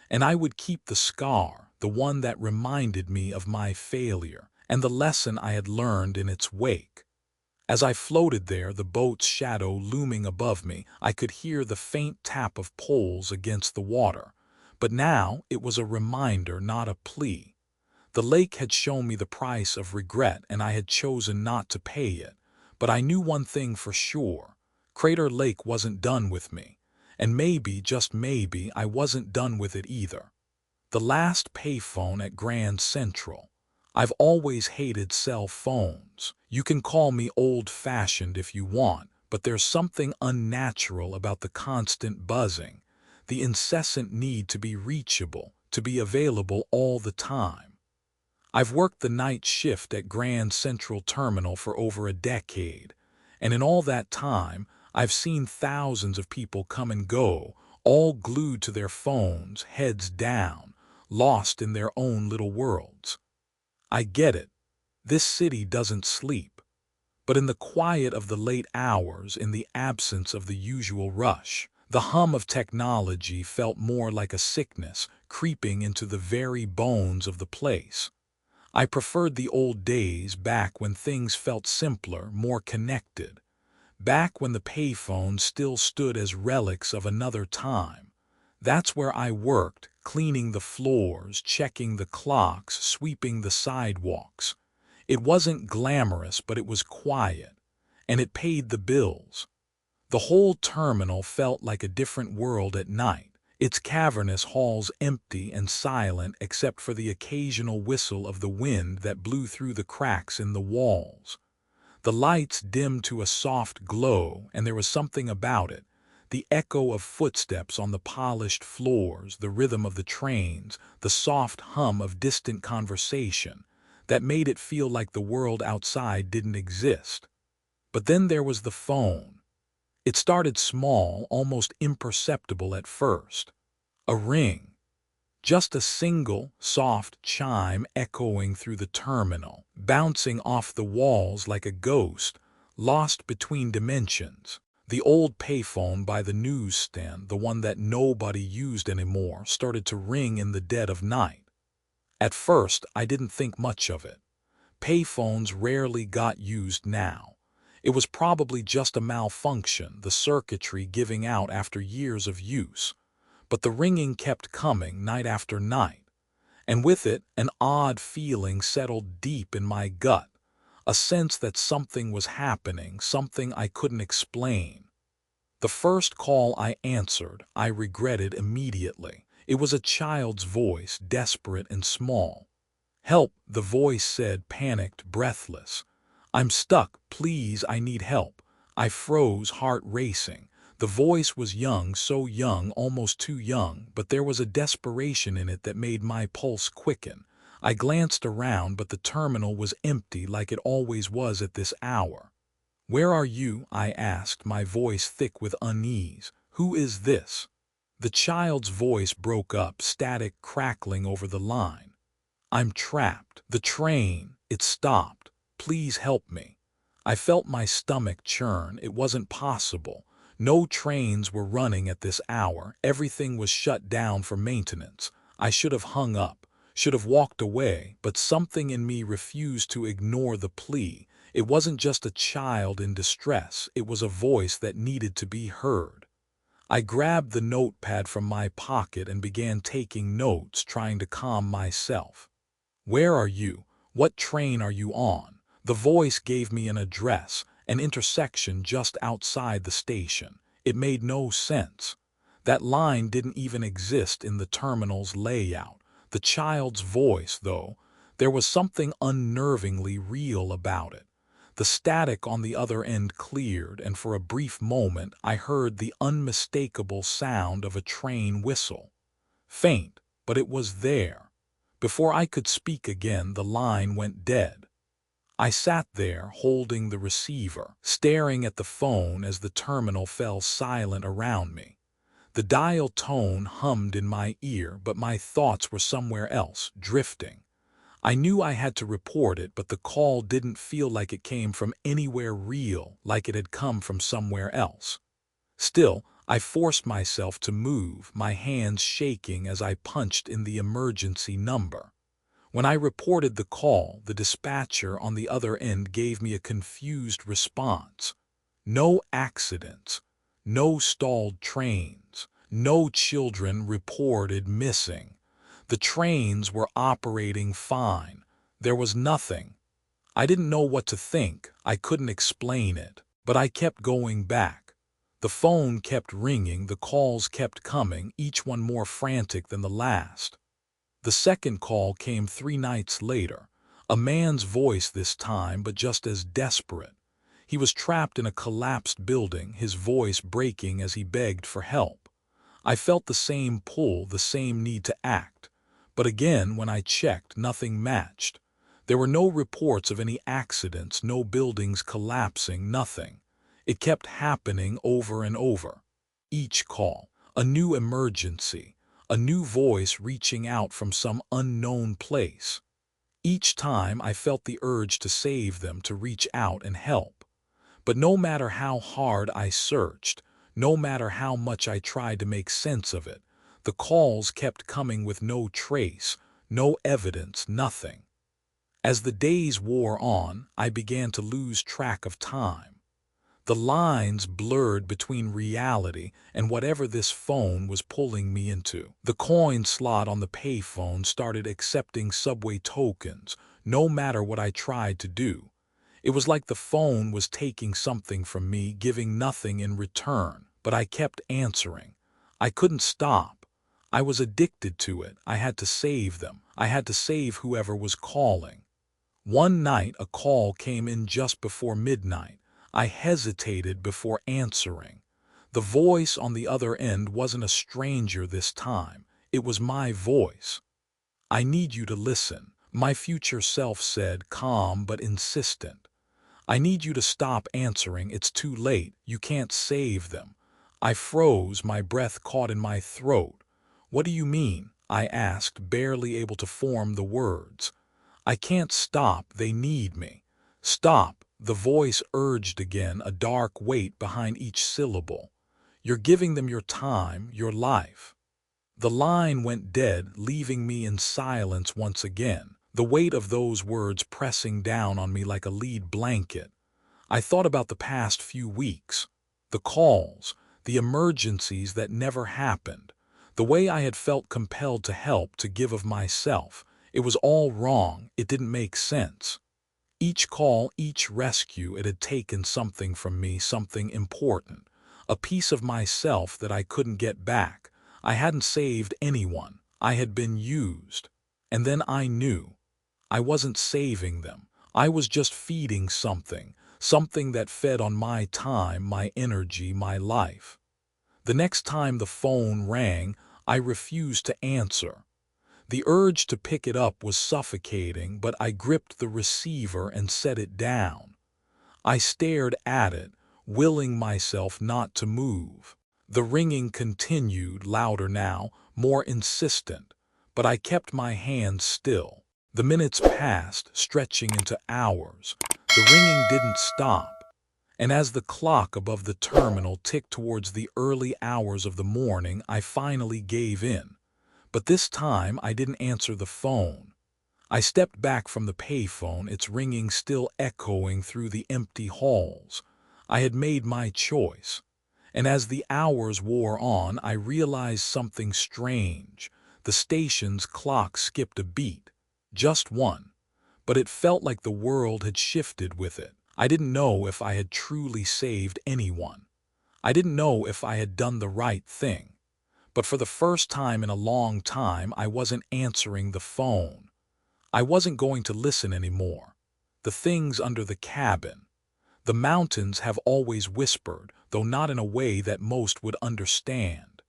And I would keep the scar, the one that reminded me of my failure, and the lesson I had learned in its wake. As I floated there, the boat's shadow looming above me, I could hear the faint tap of poles against the water. But now it was a reminder, not a plea. The lake had shown me the price of regret, and I had chosen not to pay it. But I knew one thing for sure. Crater Lake wasn't done with me. And maybe, just maybe, I wasn't done with it either. The last payphone at Grand Central. I've always hated cell phones. You can call me old-fashioned if you want, but there's something unnatural about the constant buzzing, the incessant need to be reachable, to be available all the time. I've worked the night shift at Grand Central Terminal for over a decade, and in all that time, I've seen thousands of people come and go, all glued to their phones, heads down, lost in their own little worlds. I get it. This city doesn't sleep. But in the quiet of the late hours, in the absence of the usual rush, the hum of technology felt more like a sickness creeping into the very bones of the place. I preferred the old days, back when things felt simpler, more connected. Back when the payphones still stood as relics of another time. That's where I worked, cleaning the floors, checking the clocks, sweeping the sidewalks. It wasn't glamorous, but it was quiet, and it paid the bills. The whole terminal felt like a different world at night, its cavernous halls empty and silent except for the occasional whistle of the wind that blew through the cracks in the walls. The lights dimmed to a soft glow, and there was something about it. The echo of footsteps on the polished floors, the rhythm of the trains, the soft hum of distant conversation, that made it feel like the world outside didn't exist. But then there was the phone. It started small, almost imperceptible at first. A ring. Just a single, soft chime echoing through the terminal, bouncing off the walls like a ghost, lost between dimensions. The old payphone by the newsstand, the one that nobody used anymore, started to ring in the dead of night. At first, I didn't think much of it. Payphones rarely got used now. It was probably just a malfunction, the circuitry giving out after years of use. But the ringing kept coming night after night, and with it an odd feeling settled deep in my gut, a sense that something was happening, something I couldn't explain. The first call I answered, I regretted immediately. It was a child's voice, desperate and small. "Help," the voice said, panicked, breathless. "I'm stuck, please, I need help." I froze, heart racing. The voice was young, so young, almost too young, but there was a desperation in it that made my pulse quicken. I glanced around, but the terminal was empty like it always was at this hour. "Where are you?" I asked, my voice thick with unease. "Who is this?" The child's voice broke up, static crackling over the line. "I'm trapped. The train, it stopped. Please help me." I felt my stomach churn. It wasn't possible. No trains were running at this hour. Everything was shut down for maintenance. I should have hung up, should have walked away, but something in me refused to ignore the plea. It wasn't just a child in distress. It was a voice that needed to be heard. I grabbed the notepad from my pocket and began taking notes, trying to calm myself. "Where are you? What train are you on?" The voice gave me an address, an intersection just outside the station. It made no sense. That line didn't even exist in the terminal's layout. The child's voice, though, there was something unnervingly real about it. The static on the other end cleared, and for a brief moment I heard the unmistakable sound of a train whistle. Faint, but it was there. Before I could speak again, the line went dead. I sat there, holding the receiver, staring at the phone as the terminal fell silent around me. The dial tone hummed in my ear, but my thoughts were somewhere else, drifting. I knew I had to report it, but the call didn't feel like it came from anywhere real, like it had come from somewhere else. Still, I forced myself to move, my hands shaking as I punched in the emergency number. When I reported the call, the dispatcher on the other end gave me a confused response. No accidents, no stalled trains, no children reported missing. The trains were operating fine. There was nothing. I didn't know what to think. I couldn't explain it. But I kept going back. The phone kept ringing, the calls kept coming, each one more frantic than the last. The second call came 3 nights later. A man's voice this time, but just as desperate. He was trapped in a collapsed building, his voice breaking as he begged for help. I felt the same pull, the same need to act. But again, when I checked, nothing matched. There were no reports of any accidents, no buildings collapsing, nothing. It kept happening over and over. Each call, a new emergency, a new voice reaching out from some unknown place. Each time I felt the urge to save them, to reach out and help. But no matter how hard I searched, no matter how much I tried to make sense of it, the calls kept coming with no trace, no evidence, nothing. As the days wore on, I began to lose track of time. The lines blurred between reality and whatever this phone was pulling me into. The coin slot on the payphone started accepting subway tokens, no matter what I tried to do. It was like the phone was taking something from me, giving nothing in return, but I kept answering. I couldn't stop. I was addicted to it. I had to save them. I had to save whoever was calling. One night, a call came in just before midnight. I hesitated before answering. The voice on the other end wasn't a stranger this time. It was my voice. "I need you to listen," my future self said, calm but insistent. "I need you to stop answering. It's too late. You can't save them." I froze, my breath caught in my throat. "What do you mean?" I asked, barely able to form the words. "I can't stop. They need me." "Stop," the voice urged again, a dark weight behind each syllable. "You're giving them your time, your life." The line went dead, leaving me in silence once again, the weight of those words pressing down on me like a lead blanket. I thought about the past few weeks, the calls, the emergencies that never happened, the way I had felt compelled to help, to give of myself. It was all wrong. It didn't make sense. Each call, each rescue, it had taken something from me, something important, a piece of myself that I couldn't get back. I hadn't saved anyone. I had been used. And then I knew. I wasn't saving them. I was just feeding something, something that fed on my time, my energy, my life. The next time the phone rang, I refused to answer. The urge to pick it up was suffocating, but I gripped the receiver and set it down. I stared at it, willing myself not to move. The ringing continued, louder now, more insistent, but I kept my hands still. The minutes passed, stretching into hours. The ringing didn't stop, and as the clock above the terminal ticked towards the early hours of the morning, I finally gave in. But this time I didn't answer the phone. I stepped back from the payphone, its ringing still echoing through the empty halls. I had made my choice. And as the hours wore on, I realized something strange. The station's clock skipped a beat. Just one. But it felt like the world had shifted with it. I didn't know if I had truly saved anyone. I didn't know if I had done the right thing. But for the first time in a long time, I wasn't answering the phone. I wasn't going to listen anymore. The things under the cabin. The mountains have always whispered, though not in a way that most would understand.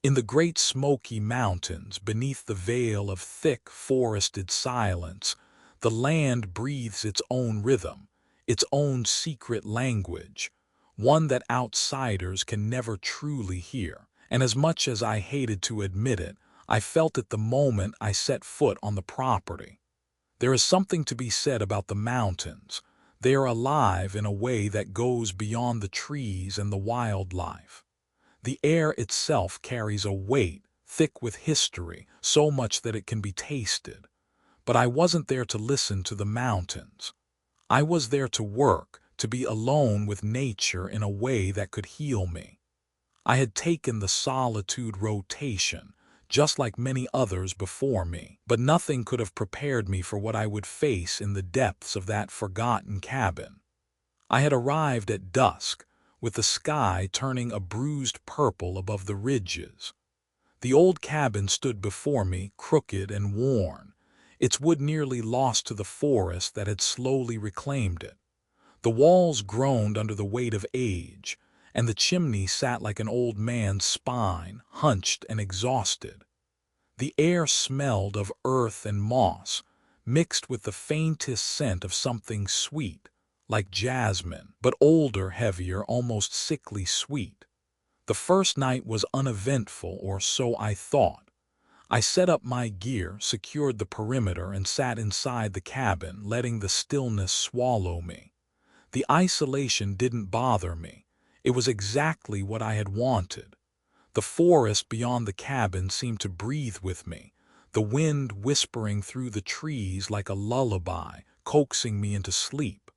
In the great Smoky Mountains, beneath the veil of thick, forested silence, the land breathes its own rhythm, its own secret language, one that outsiders can never truly hear. And as much as I hated to admit it, I felt it the moment I set foot on the property. There is something to be said about the mountains. They are alive in a way that goes beyond the trees and the wildlife. The air itself carries a weight, thick with history, so much that it can be tasted. But I wasn't there to listen to the mountains. I was there to work, to be alone with nature in a way that could heal me. I had taken the solitude rotation, just like many others before me, but nothing could have prepared me for what I would face in the depths of that forgotten cabin. I had arrived at dusk, with the sky turning a bruised purple above the ridges. The old cabin stood before me, crooked and worn, its wood nearly lost to the forest that had slowly reclaimed it. The walls groaned under the weight of age, and the chimney sat like an old man's spine, hunched and exhausted. The air smelled of earth and moss, mixed with the faintest scent of something sweet, like jasmine, but older, heavier, almost sickly sweet. The first night was uneventful, or so I thought. I set up my gear, secured the perimeter, and sat inside the cabin, letting the stillness swallow me. The isolation didn't bother me. It was exactly what I had wanted. The forest beyond the cabin seemed to breathe with me, the wind whispering through the trees like a lullaby, coaxing me into sleep.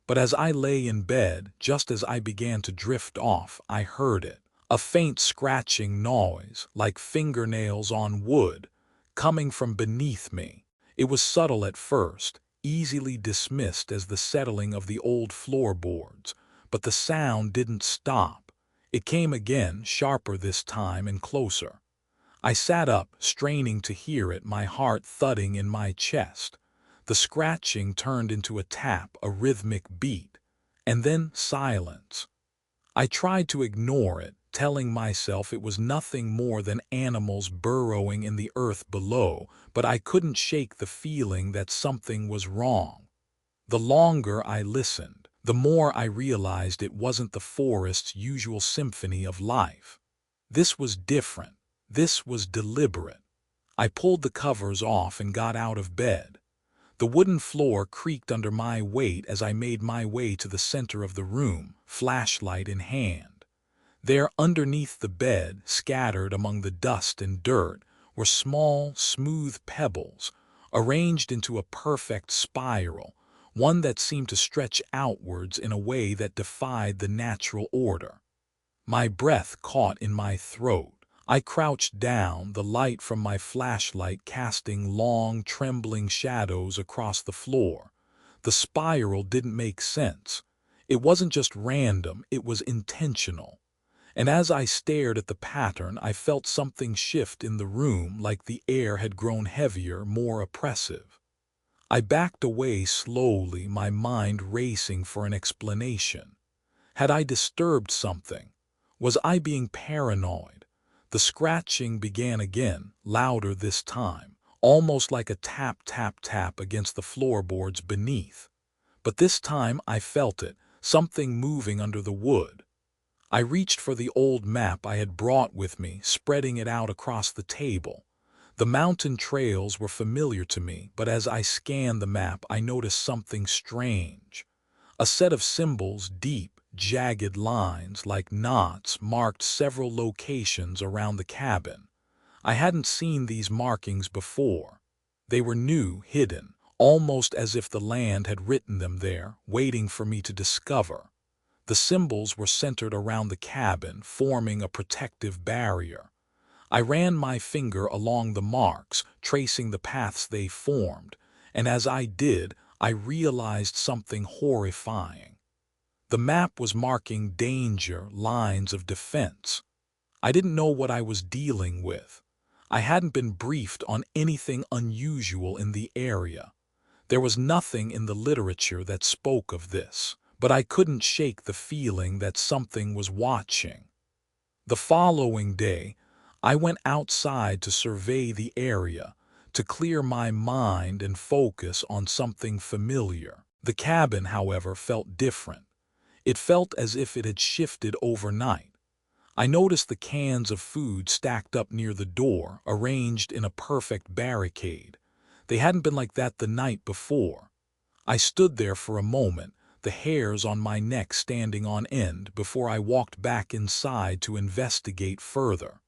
But as I lay in bed, just as I began to drift off, I heard it, a faint scratching noise, like fingernails on wood, coming from beneath me. It was subtle at first, easily dismissed as the settling of the old floorboards, but the sound didn't stop. It came again, sharper this time and closer. I sat up, straining to hear it, my heart thudding in my chest. The scratching turned into a tap, a rhythmic beat, and then silence. I tried to ignore it, telling myself it was nothing more than animals burrowing in the earth below, but I couldn't shake the feeling that something was wrong. The longer I listened, the more I realized it wasn't the forest's usual symphony of life. This was different. This was deliberate. I pulled the covers off and got out of bed. The wooden floor creaked under my weight as I made my way to the center of the room, flashlight in hand. There, underneath the bed, scattered among the dust and dirt, were small, smooth pebbles, arranged into a perfect spiral, one that seemed to stretch outwards in a way that defied the natural order. My breath caught in my throat. I crouched down, the light from my flashlight casting long, trembling shadows across the floor. The spiral didn't make sense. It wasn't just random, it was intentional. And as I stared at the pattern, I felt something shift in the room, like the air had grown heavier, more oppressive. I backed away slowly, my mind racing for an explanation. Had I disturbed something? Was I being paranoid? The scratching began again, louder this time, almost like a tap, tap, tap against the floorboards beneath. But this time I felt it, something moving under the wood. I reached for the old map I had brought with me, spreading it out across the table. The mountain trails were familiar to me, but as I scanned the map, I noticed something strange. A set of symbols, deep, jagged lines like knots, marked several locations around the cabin. I hadn't seen these markings before. They were new, hidden, almost as if the land had written them there, waiting for me to discover. The symbols were centered around the cabin, forming a protective barrier. I ran my finger along the marks, tracing the paths they formed, and as I did, I realized something horrifying. The map was marking danger, lines of defense. I didn't know what I was dealing with. I hadn't been briefed on anything unusual in the area. There was nothing in the literature that spoke of this, but I couldn't shake the feeling that something was watching. The following day, I went outside to survey the area, to clear my mind and focus on something familiar. The cabin, however, felt different. It felt as if it had shifted overnight. I noticed the cans of food stacked up near the door, arranged in a perfect barricade. They hadn't been like that the night before. I stood there for a moment, the hairs on my neck standing on end, before I walked back inside to investigate further.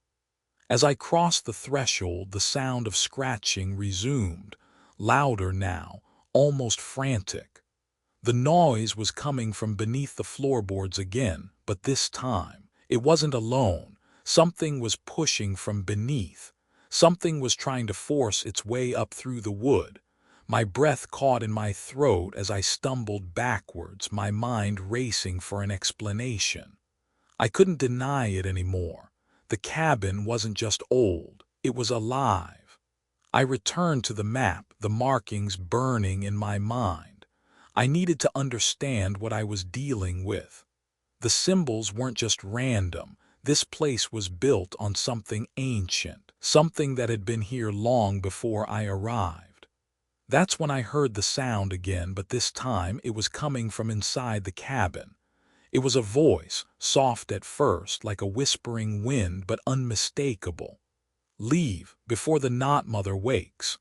As I crossed the threshold, the sound of scratching resumed, louder now, almost frantic. The noise was coming from beneath the floorboards again, but this time, it wasn't alone. Something was pushing from beneath. Something was trying to force its way up through the wood. My breath caught in my throat as I stumbled backwards, my mind racing for an explanation. I couldn't deny it anymore. The cabin wasn't just old, it was alive. I returned to the map, the markings burning in my mind. I needed to understand what I was dealing with. The symbols weren't just random. This place was built on something ancient, something that had been here long before I arrived. That's when I heard the sound again, but this time it was coming from inside the cabin. It was a voice, soft at first, like a whispering wind, but unmistakable. "Leave, before the Not-Mother wakes."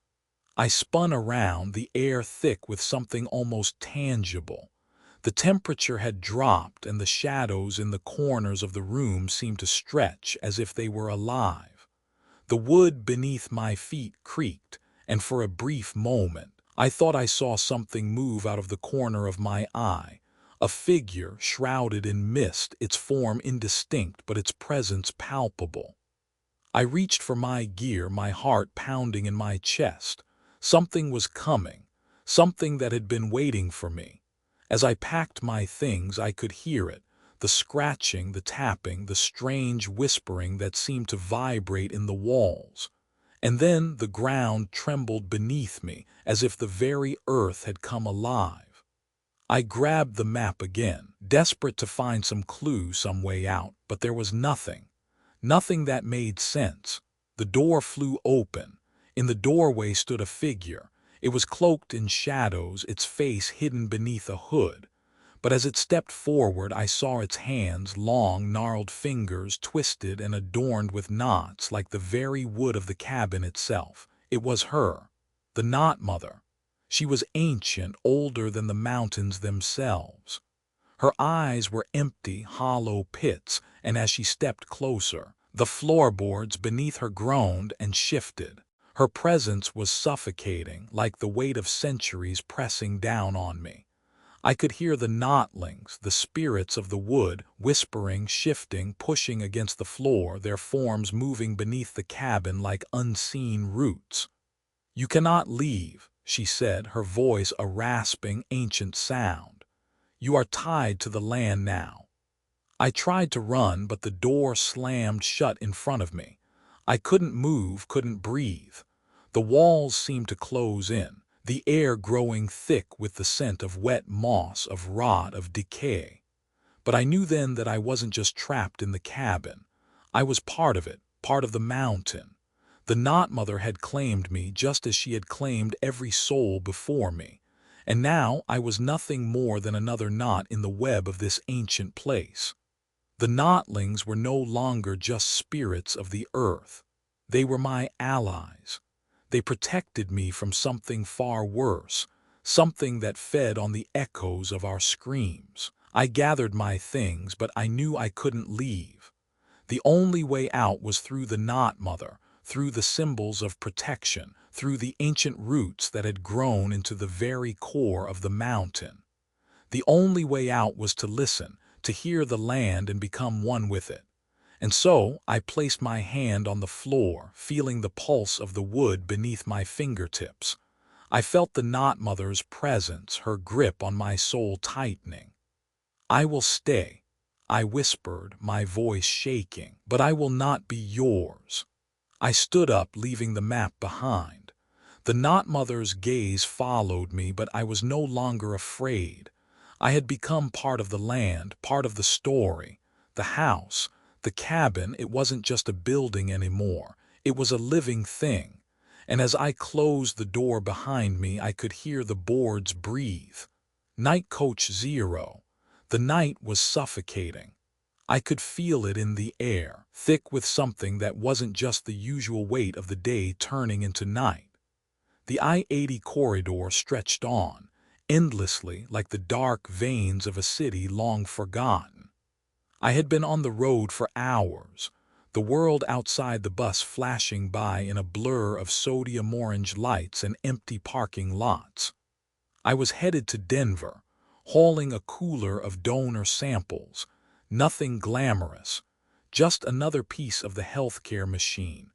I spun around, the air thick with something almost tangible. The temperature had dropped, and the shadows in the corners of the room seemed to stretch as if they were alive. The wood beneath my feet creaked, and for a brief moment, I thought I saw something move out of the corner of my eye. A figure shrouded in mist, its form indistinct but its presence palpable. I reached for my gear, my heart pounding in my chest. Something was coming, something that had been waiting for me. As I packed my things, I could hear it, the scratching, the tapping, the strange whispering that seemed to vibrate in the walls. And then the ground trembled beneath me, as if the very earth had come alive. I grabbed the map again, desperate to find some clue, some way out, but there was nothing. Nothing that made sense. The door flew open. In the doorway stood a figure. It was cloaked in shadows, its face hidden beneath a hood. But as it stepped forward, I saw its hands, long, gnarled fingers, twisted and adorned with knots like the very wood of the cabin itself. It was her, the Not-Mother. She was ancient, older than the mountains themselves. Her eyes were empty, hollow pits, and as she stepped closer, the floorboards beneath her groaned and shifted. Her presence was suffocating, like the weight of centuries pressing down on me. I could hear the knotlings, the spirits of the wood, whispering, shifting, pushing against the floor, their forms moving beneath the cabin like unseen roots. "You cannot leave," she said, her voice a rasping, ancient sound. "You are tied to the land now." I tried to run, but the door slammed shut in front of me. I couldn't move, couldn't breathe. The walls seemed to close in, the air growing thick with the scent of wet moss, of rot, of decay. But I knew then that I wasn't just trapped in the cabin. I was part of it, part of the mountain. The Not-Mother had claimed me just as she had claimed every soul before me. And now I was nothing more than another knot in the web of this ancient place. The Knotlings were no longer just spirits of the earth. They were my allies. They protected me from something far worse, something that fed on the echoes of our screams. I gathered my things, but I knew I couldn't leave. The only way out was through the Not-Mother, through the symbols of protection, through the ancient roots that had grown into the very core of the mountain. The only way out was to listen, to hear the land and become one with it. And so I placed my hand on the floor, feeling the pulse of the wood beneath my fingertips. I felt the Not-Mother's presence, her grip on my soul tightening. "I will stay," I whispered, my voice shaking, "but I will not be yours." I stood up, leaving the map behind. The Not-Mother's gaze followed me, but I was no longer afraid. I had become part of the land, part of the story. The house, the cabin, it wasn't just a building anymore. It was a living thing. And as I closed the door behind me, I could hear the boards breathe. Night Coach 0. The night was suffocating. I could feel it in the air, thick with something that wasn't just the usual weight of the day turning into night. The I-80 corridor stretched on, endlessly like the dark veins of a city long forgotten. I had been on the road for hours, the world outside the bus flashing by in a blur of sodium orange lights and empty parking lots. I was headed to Denver, hauling a cooler of donor samples, nothing glamorous, just another piece of the healthcare machine,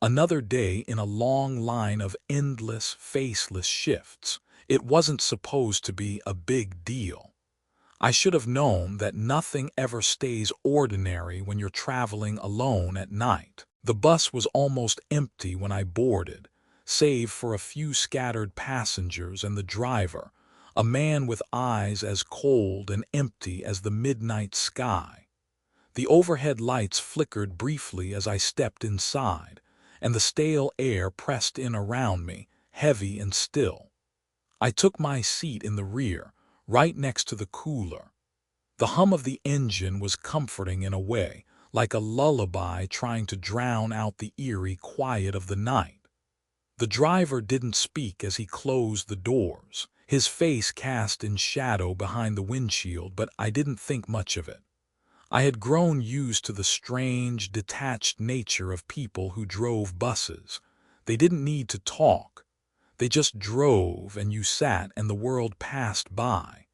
another day in a long line of endless, faceless shifts. It wasn't supposed to be a big deal. I should have known that nothing ever stays ordinary when you're traveling alone at night. The bus was almost empty when I boarded, save for a few scattered passengers and the driver, a man with eyes as cold and empty as the midnight sky. The overhead lights flickered briefly as I stepped inside, and the stale air pressed in around me, heavy and still. I took my seat in the rear, right next to the cooler. The hum of the engine was comforting in a way, like a lullaby trying to drown out the eerie quiet of the night. The driver didn't speak as he closed the doors, his face cast in shadow behind the windshield, but I didn't think much of it. I had grown used to the strange, detached nature of people who drove buses. They didn't need to talk. They just drove, and you sat and the world passed by.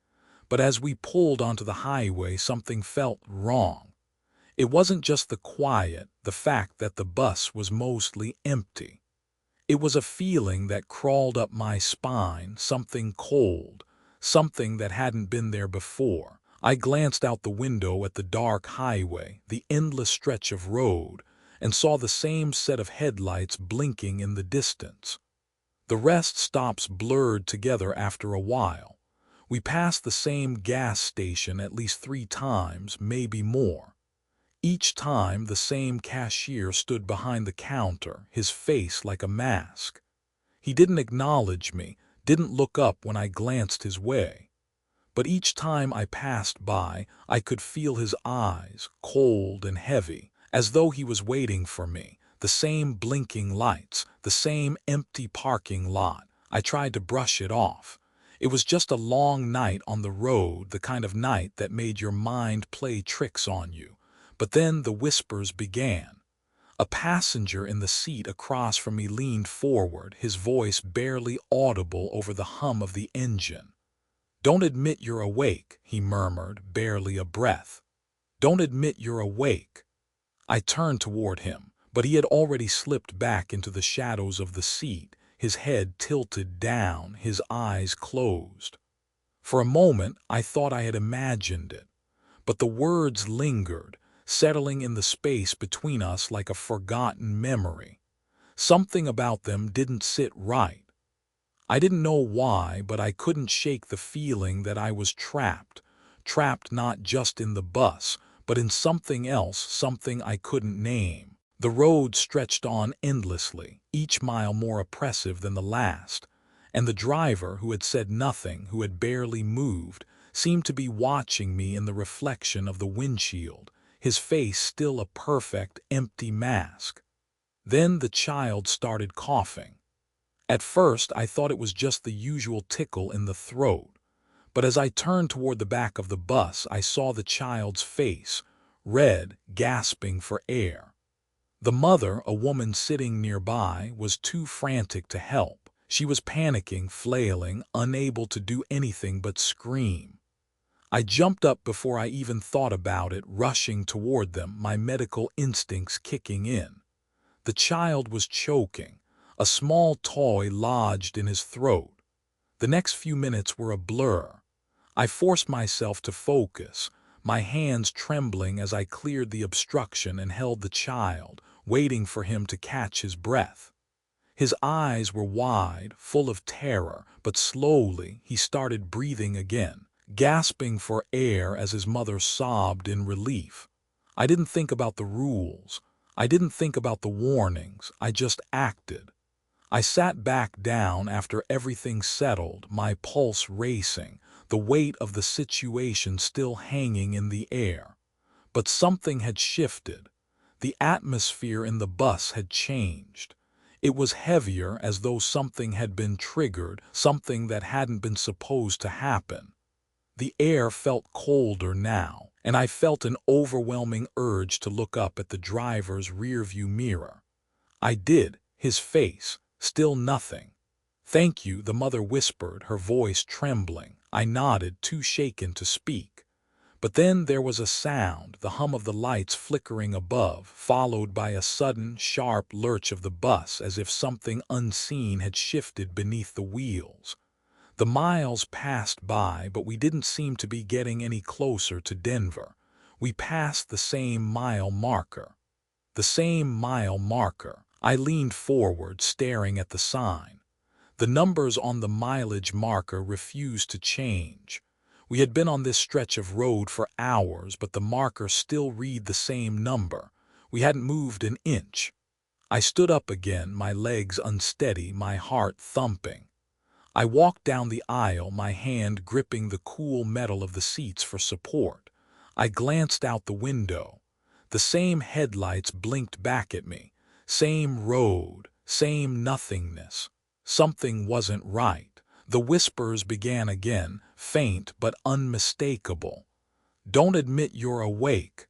But as we pulled onto the highway, something felt wrong. It wasn't just the quiet, the fact that the bus was mostly empty. It was a feeling that crawled up my spine, something cold, something that hadn't been there before. I glanced out the window at the dark highway, the endless stretch of road, and saw the same set of headlights blinking in the distance. The rest stops blurred together after a while. We passed the same gas station at least 3 times, maybe more. Each time the same cashier stood behind the counter, his face like a mask. He didn't acknowledge me, didn't look up when I glanced his way. But each time I passed by, I could feel his eyes, cold and heavy, as though he was waiting for me. The same blinking lights, the same empty parking lot. I tried to brush it off. It was just a long night on the road, the kind of night that made your mind play tricks on you. But then the whispers began. A passenger in the seat across from me leaned forward, his voice barely audible over the hum of the engine. "Don't admit you're awake," he murmured, barely a breath. "Don't admit you're awake." I turned toward him, but he had already slipped back into the shadows of the seat, his head tilted down, his eyes closed. For a moment, I thought I had imagined it, but the words lingered, settling in the space between us like a forgotten memory. Something about them didn't sit right. I didn't know why, but I couldn't shake the feeling that I was trapped not just in the bus, but in something else, something I couldn't name. The road stretched on endlessly, each mile more oppressive than the last, and the driver, who had said nothing, who had barely moved, seemed to be watching me in the reflection of the windshield, his face still a perfect, empty mask. Then the child started coughing. At first, I thought it was just the usual tickle in the throat, but as I turned toward the back of the bus, I saw the child's face, red, gasping for air. The mother, a woman sitting nearby, was too frantic to help. She was panicking, flailing, unable to do anything but scream. I jumped up before I even thought about it, rushing toward them, my medical instincts kicking in. The child was choking, a small toy lodged in his throat. The next few minutes were a blur. I forced myself to focus, my hands trembling as I cleared the obstruction and held the child, waiting for him to catch his breath. His eyes were wide, full of terror, but slowly he started breathing again, gasping for air as his mother sobbed in relief. I didn't think about the rules. I didn't think about the warnings. I just acted. I sat back down after everything settled, my pulse racing, the weight of the situation still hanging in the air. But something had shifted. The atmosphere in the bus had changed. It was heavier, as though something had been triggered, something that hadn't been supposed to happen. The air felt colder now, and I felt an overwhelming urge to look up at the driver's rearview mirror. I did, his face, still nothing. "Thank you," the mother whispered, her voice trembling. I nodded, too shaken to speak. But then there was a sound, the hum of the lights flickering above, followed by a sudden, sharp lurch of the bus, as if something unseen had shifted beneath the wheels. The miles passed by, but we didn't seem to be getting any closer to Denver. We passed the same mile marker. The same mile marker. I leaned forward, staring at the sign. The numbers on the mileage marker refused to change. We had been on this stretch of road for hours, but the marker still read the same number. We hadn't moved an inch. I stood up again, my legs unsteady, my heart thumping. I walked down the aisle, my hand gripping the cool metal of the seats for support. I glanced out the window. The same headlights blinked back at me. Same road, same nothingness. Something wasn't right. The whispers began again, faint but unmistakable. "Don't admit you're awake."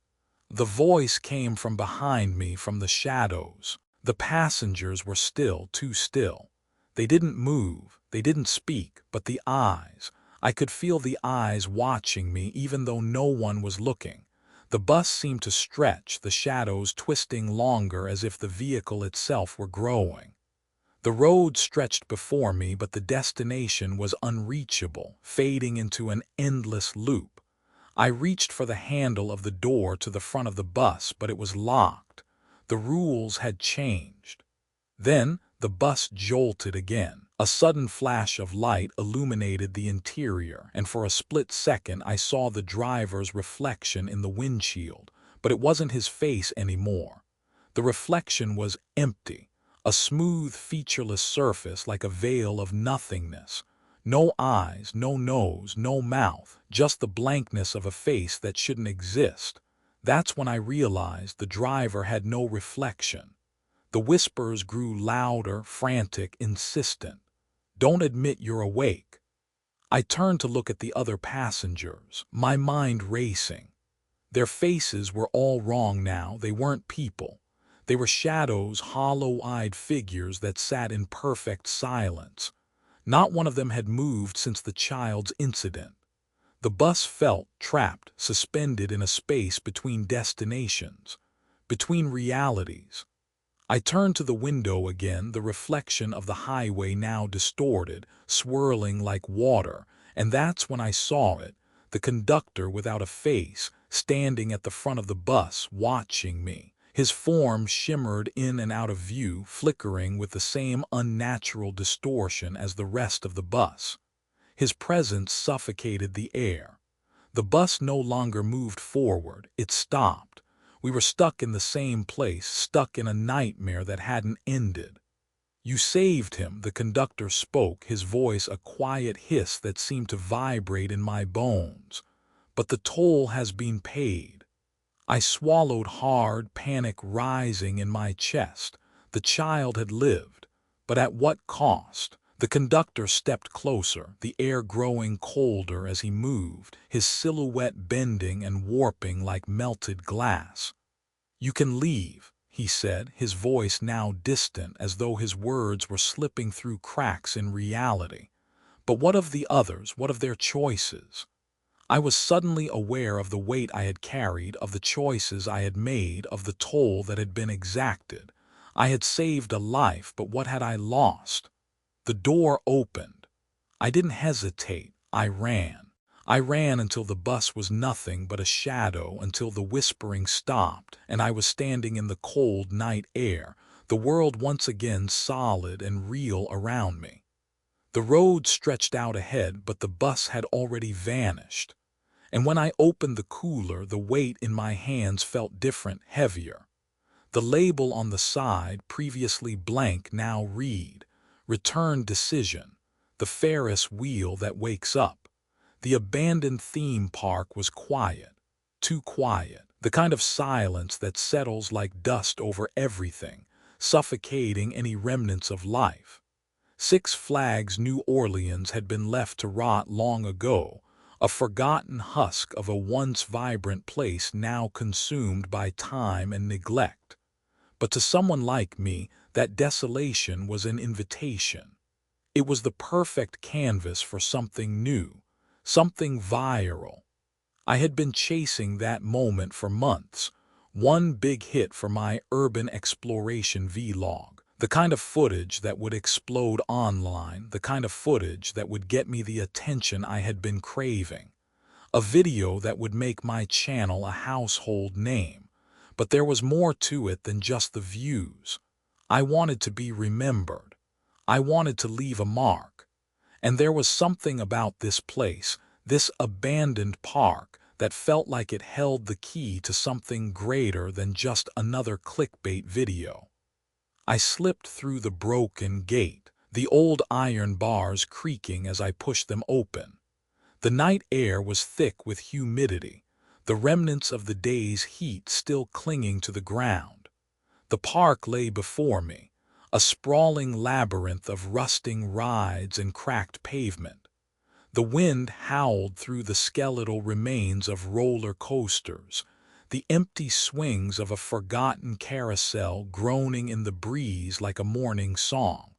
The voice came from behind me, from the shadows. The passengers were still, too still. They didn't move, they didn't speak, but the eyes. I could feel the eyes watching me even though no one was looking. The bus seemed to stretch, the shadows twisting longer, as if the vehicle itself were growing. The road stretched before me, but the destination was unreachable, fading into an endless loop. I reached for the handle of the door to the front of the bus, but it was locked. The rules had changed. Then the bus jolted again. A sudden flash of light illuminated the interior, and for a split second I saw the driver's reflection in the windshield, but it wasn't his face anymore. The reflection was empty. A smooth, featureless surface, like a veil of nothingness. No eyes, no nose, no mouth, just the blankness of a face that shouldn't exist. That's when I realized the driver had no reflection. The whispers grew louder, frantic, insistent. "Don't admit you're awake." I turned to look at the other passengers, my mind racing. Their faces were all wrong now. They weren't people. They were shadows, hollow-eyed figures that sat in perfect silence. Not one of them had moved since the child's incident. The bus felt trapped, suspended in a space between destinations, between realities. I turned to the window again, the reflection of the highway now distorted, swirling like water, and that's when I saw it, the conductor without a face, standing at the front of the bus, watching me. His form shimmered in and out of view, flickering with the same unnatural distortion as the rest of the bus. His presence suffocated the air. The bus no longer moved forward, it stopped. We were stuck in the same place, stuck in a nightmare that hadn't ended. "You saved him," the conductor spoke, his voice a quiet hiss that seemed to vibrate in my bones. "But the toll has been paid." I swallowed hard, panic rising in my chest. The child had lived, but at what cost? The conductor stepped closer, the air growing colder as he moved, his silhouette bending and warping like melted glass. "You can leave," he said, his voice now distant, as though his words were slipping through cracks in reality. "But what of the others? What of their choices?" I was suddenly aware of the weight I had carried, of the choices I had made, of the toll that had been exacted. I had saved a life, but what had I lost? The door opened. I didn't hesitate. I ran. I ran until the bus was nothing but a shadow, until the whispering stopped, and I was standing in the cold night air, the world once again solid and real around me. The road stretched out ahead, but the bus had already vanished. And when I opened the cooler, the weight in my hands felt different, heavier. The label on the side, previously blank, now read, "Return Decision, the Ferris wheel that wakes up." The abandoned theme park was quiet, too quiet, the kind of silence that settles like dust over everything, suffocating any remnants of life. Six Flags New Orleans had been left to rot long ago, a forgotten husk of a once vibrant place now consumed by time and neglect. But to someone like me, that desolation was an invitation. It was the perfect canvas for something new, something viral. I had been chasing that moment for months, one big hit for my urban exploration vlog. The kind of footage that would explode online, the kind of footage that would get me the attention I had been craving. A video that would make my channel a household name. But there was more to it than just the views. I wanted to be remembered. I wanted to leave a mark. And there was something about this place, this abandoned park, that felt like it held the key to something greater than just another clickbait video. I slipped through the broken gate, the old iron bars creaking as I pushed them open. The night air was thick with humidity, the remnants of the day's heat still clinging to the ground. The park lay before me, a sprawling labyrinth of rusting rides and cracked pavement. The wind howled through the skeletal remains of roller coasters, the empty swings of a forgotten carousel groaning in the breeze like a morning song.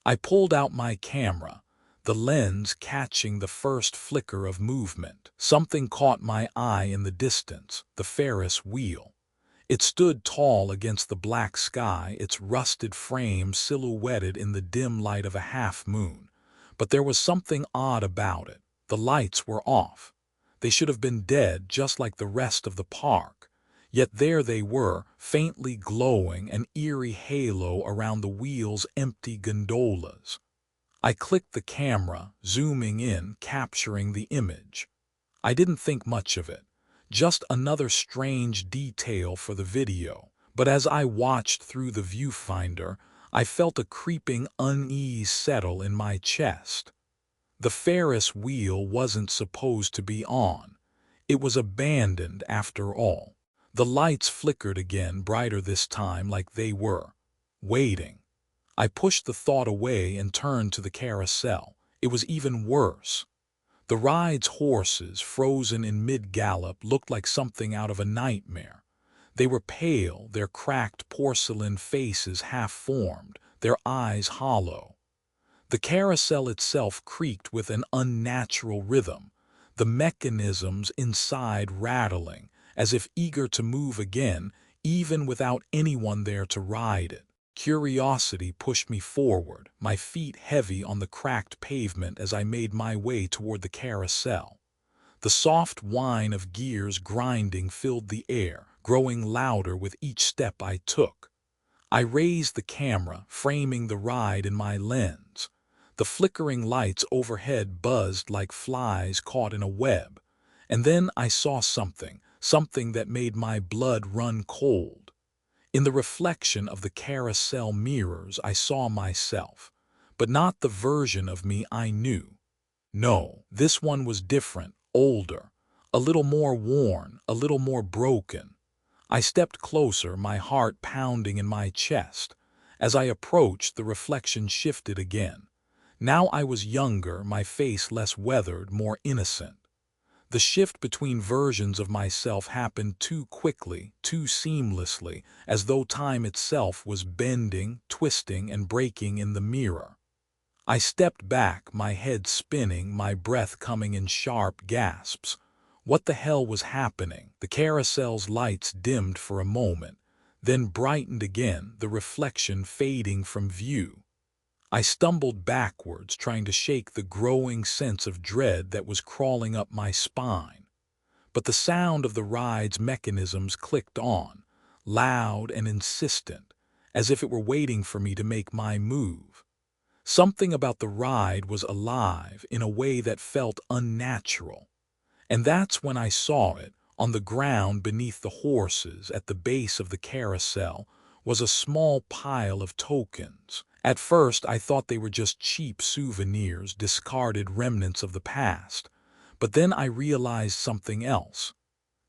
I pulled out my camera, the lens catching the first flicker of movement. Something caught my eye in the distance, the Ferris wheel. It stood tall against the black sky, its rusted frame silhouetted in the dim light of a half-moon. But there was something odd about it. The lights were off. They should have been dead, just like the rest of the park. Yet there they were, faintly glowing, an eerie halo around the wheel's empty gondolas. I clicked the camera, zooming in, capturing the image. I didn't think much of it. Just another strange detail for the video. But as I watched through the viewfinder, I felt a creeping unease settle in my chest. The Ferris wheel wasn't supposed to be on. It was abandoned after all. The lights flickered again, brighter this time, like they were waiting. I pushed the thought away and turned to the carousel. It was even worse. The ride's horses, frozen in mid-gallop, looked like something out of a nightmare. They were pale, their cracked porcelain faces half-formed, their eyes hollow. The carousel itself creaked with an unnatural rhythm, the mechanisms inside rattling, as if eager to move again, even without anyone there to ride it. Curiosity pushed me forward, my feet heavy on the cracked pavement as I made my way toward the carousel. The soft whine of gears grinding filled the air, growing louder with each step I took. I raised the camera, framing the ride in my lens. The flickering lights overhead buzzed like flies caught in a web. And then I saw something that made my blood run cold. In the reflection of the carousel mirrors, I saw myself, but not the version of me I knew. No, this one was different, older, a little more worn, a little more broken. I stepped closer, my heart pounding in my chest. As I approached, the reflection shifted again. Now I was younger, my face less weathered, more innocent. The shift between versions of myself happened too quickly, too seamlessly, as though time itself was bending, twisting, and breaking in the mirror. I stepped back, my head spinning, my breath coming in sharp gasps. What the hell was happening? The carousel's lights dimmed for a moment, then brightened again, the reflection fading from view. I stumbled backwards, trying to shake the growing sense of dread that was crawling up my spine. But the sound of the ride's mechanisms clicked on, loud and insistent, as if it were waiting for me to make my move. Something about the ride was alive in a way that felt unnatural. And that's when I saw it. On the ground beneath the horses, at the base of the carousel, was a small pile of tokens. At first, I thought they were just cheap souvenirs, discarded remnants of the past. But then I realized something else.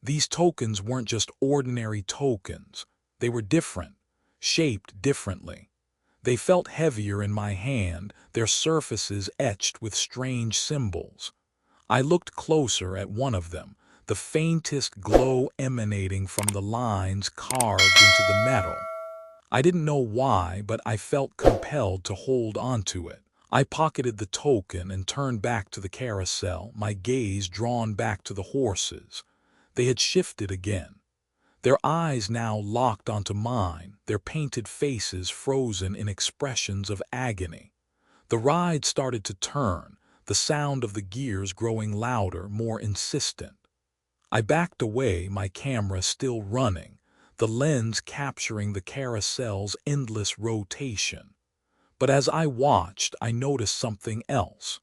These tokens weren't just ordinary tokens. They were different, shaped differently. They felt heavier in my hand, their surfaces etched with strange symbols. I looked closer at one of them, the faintest glow emanating from the lines carved into the metal. I didn't know why, but I felt compelled to hold onto it. I pocketed the token and turned back to the carousel, my gaze drawn back to the horses. They had shifted again. Their eyes now locked onto mine, their painted faces frozen in expressions of agony. The ride started to turn, the sound of the gears growing louder, more insistent. I backed away, my camera still running, the lens capturing the carousel's endless rotation. But as I watched, I noticed something else.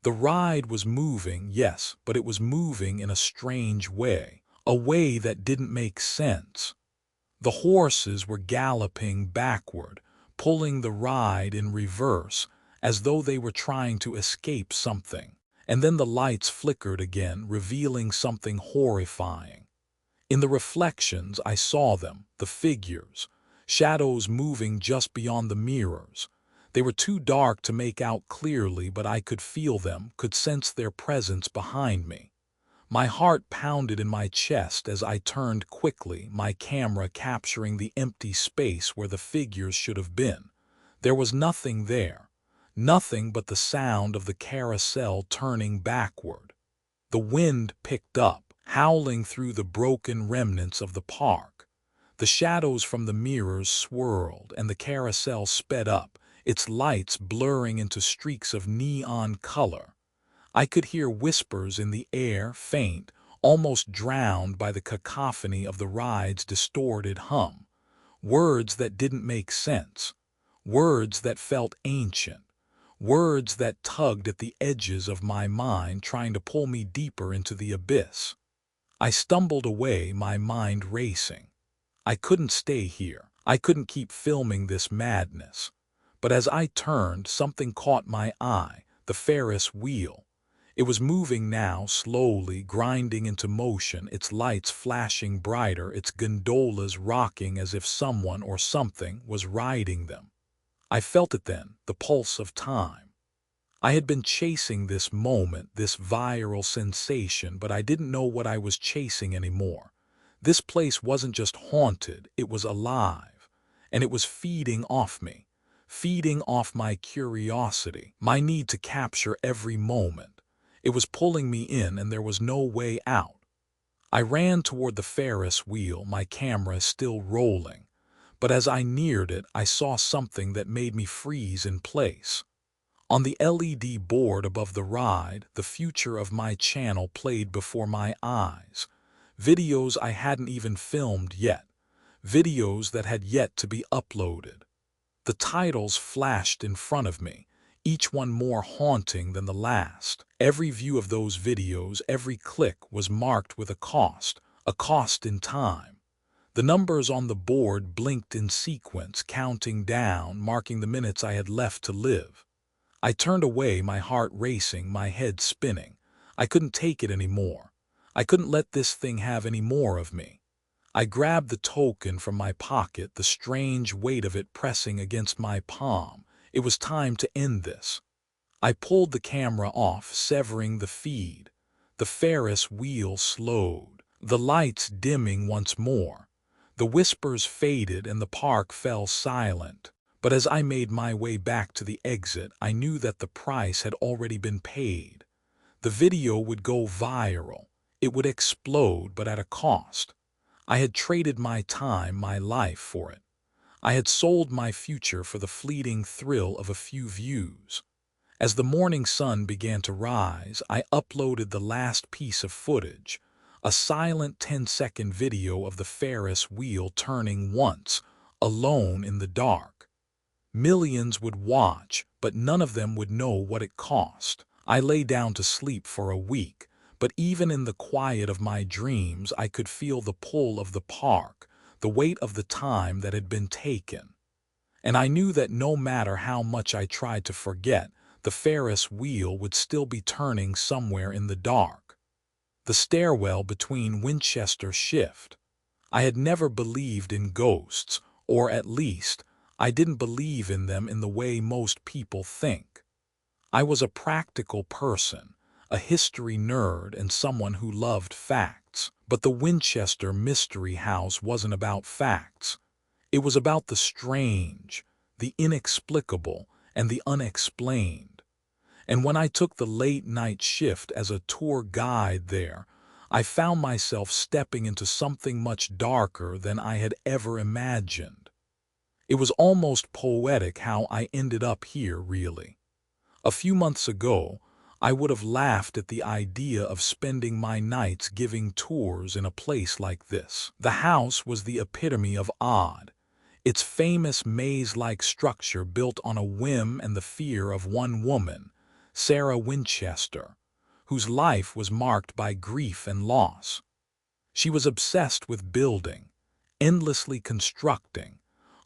The ride was moving, yes, but it was moving in a strange way, a way that didn't make sense. The horses were galloping backward, pulling the ride in reverse, as though they were trying to escape something. And then the lights flickered again, revealing something horrifying. In the reflections, I saw them, the figures, shadows moving just beyond the mirrors. They were too dark to make out clearly, but I could feel them, could sense their presence behind me. My heart pounded in my chest as I turned quickly, my camera capturing the empty space where the figures should have been. There was nothing there, nothing but the sound of the carousel turning backward. The wind picked up, howling through the broken remnants of the park. The shadows from the mirrors swirled, and the carousel sped up, its lights blurring into streaks of neon color. I could hear whispers in the air, faint, almost drowned by the cacophony of the ride's distorted hum. Words that didn't make sense. Words that felt ancient. Words that tugged at the edges of my mind, trying to pull me deeper into the abyss. I stumbled away, my mind racing. I couldn't stay here. I couldn't keep filming this madness. But as I turned, something caught my eye, the Ferris wheel. It was moving now, slowly, grinding into motion, its lights flashing brighter, its gondolas rocking as if someone or something was riding them. I felt it then, the pulse of time. I had been chasing this moment, this viral sensation, but I didn't know what I was chasing anymore. This place wasn't just haunted, it was alive. And it was feeding off me, feeding off my curiosity, my need to capture every moment. It was pulling me in, and there was no way out. I ran toward the Ferris wheel, my camera still rolling. But as I neared it, I saw something that made me freeze in place. On the LED board above the ride, the future of my channel played before my eyes. Videos I hadn't even filmed yet. Videos that had yet to be uploaded. The titles flashed in front of me, each one more haunting than the last. Every view of those videos, every click was marked with a cost in time. The numbers on the board blinked in sequence, counting down, marking the minutes I had left to live. I turned away, my heart racing, my head spinning. I couldn't take it anymore. I couldn't let this thing have any more of me. I grabbed the token from my pocket, the strange weight of it pressing against my palm. It was time to end this. I pulled the camera off, severing the feed. The Ferris wheel slowed, the lights dimming once more. The whispers faded and the park fell silent. But as I made my way back to the exit, I knew that the price had already been paid. The video would go viral. It would explode, but at a cost. I had traded my time, my life for it. I had sold my future for the fleeting thrill of a few views. As the morning sun began to rise, I uploaded the last piece of footage, a silent 10-second video of the Ferris wheel turning once, alone in the dark. Millions would watch, but none of them would know what it cost. I lay down to sleep for a week, but even in the quiet of my dreams I could feel the pull of the park, the weight of the time that had been taken. And I knew that no matter how much I tried to forget, the Ferris wheel would still be turning somewhere in the dark. The stairwell between Winchester shift. I had never believed in ghosts, Or at least, I didn't believe in them in the way most people think. I was a practical person, a history nerd and someone who loved facts. But the Winchester Mystery House wasn't about facts. It was about the strange, the inexplicable, and the unexplained. And when I took the late-night shift as a tour guide there, I found myself stepping into something much darker than I had ever imagined. It was almost poetic how I ended up here, really. A few months ago, I would have laughed at the idea of spending my nights giving tours in a place like this. The house was the epitome of odd. Its famous maze-like structure built on a whim and the fear of one woman, Sarah Winchester, whose life was marked by grief and loss. She was obsessed with building, endlessly constructing,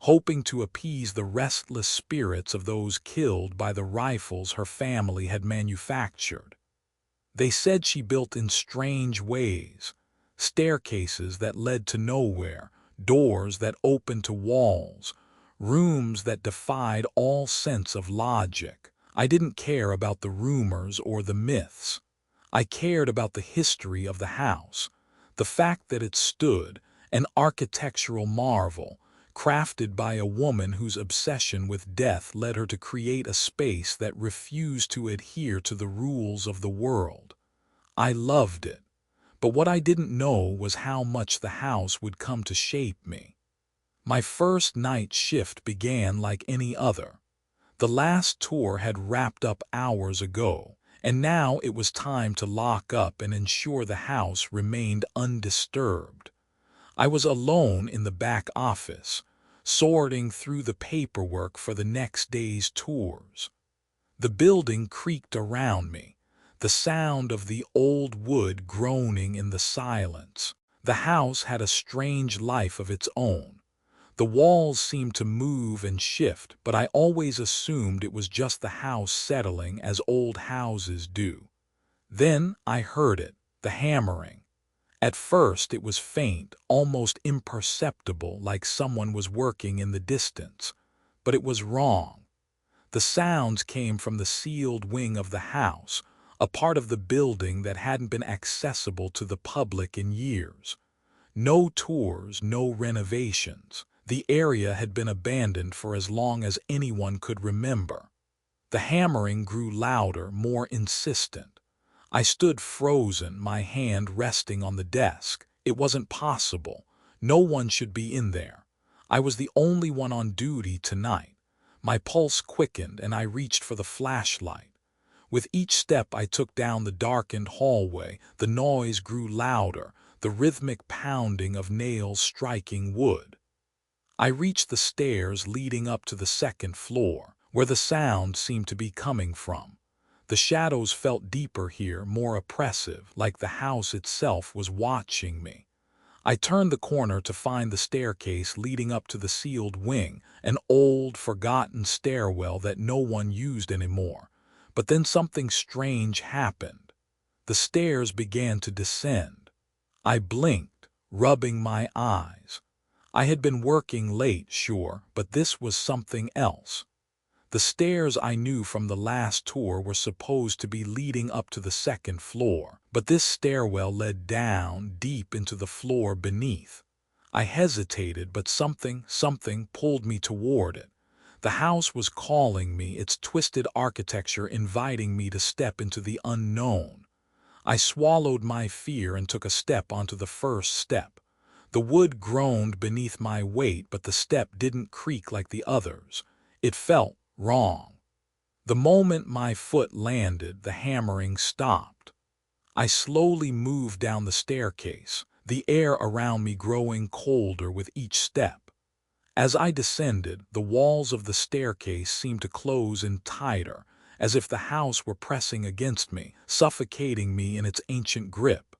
hoping to appease the restless spirits of those killed by the rifles her family had manufactured. They said she built in strange ways, staircases that led to nowhere, doors that opened to walls, rooms that defied all sense of logic. I didn't care about the rumors or the myths. I cared about the history of the house, the fact that it stood, an architectural marvel, crafted by a woman whose obsession with death led her to create a space that refused to adhere to the rules of the world. I loved it, but what I didn't know was how much the house would come to shape me. My first night shift began like any other. The last tour had wrapped up hours ago, and now it was time to lock up and ensure the house remained undisturbed. I was alone in the back office, sorting through the paperwork for the next day's tours. The building creaked around me, the sound of the old wood groaning in the silence. The house had a strange life of its own. The walls seemed to move and shift, but I always assumed it was just the house settling as old houses do. Then I heard it, the hammering. At first it was faint, almost imperceptible, like someone was working in the distance. But it was wrong. The sounds came from the sealed wing of the house, a part of the building that hadn't been accessible to the public in years. No tours, no renovations. The area had been abandoned for as long as anyone could remember. The hammering grew louder, more insistent. I stood frozen, my hand resting on the desk. It wasn't possible. No one should be in there. I was the only one on duty tonight. My pulse quickened and I reached for the flashlight. With each step I took down the darkened hallway, the noise grew louder, the rhythmic pounding of nails striking wood. I reached the stairs leading up to the second floor, where the sound seemed to be coming from. The shadows felt deeper here, more oppressive, like the house itself was watching me. I turned the corner to find the staircase leading up to the sealed wing, an old, forgotten stairwell that no one used anymore. But then something strange happened. The stairs began to descend. I blinked, rubbing my eyes. I had been working late, sure, but this was something else. The stairs I knew from the last tour were supposed to be leading up to the second floor, but this stairwell led down, deep into the floor beneath. I hesitated, but something pulled me toward it. The house was calling me, its twisted architecture inviting me to step into the unknown. I swallowed my fear and took a step onto the first step. The wood groaned beneath my weight, but the step didn't creak like the others. It felt wrong. The moment my foot landed, the hammering stopped. I slowly moved down the staircase, the air around me growing colder with each step. As I descended, the walls of the staircase seemed to close in tighter, as if the house were pressing against me, suffocating me in its ancient grip.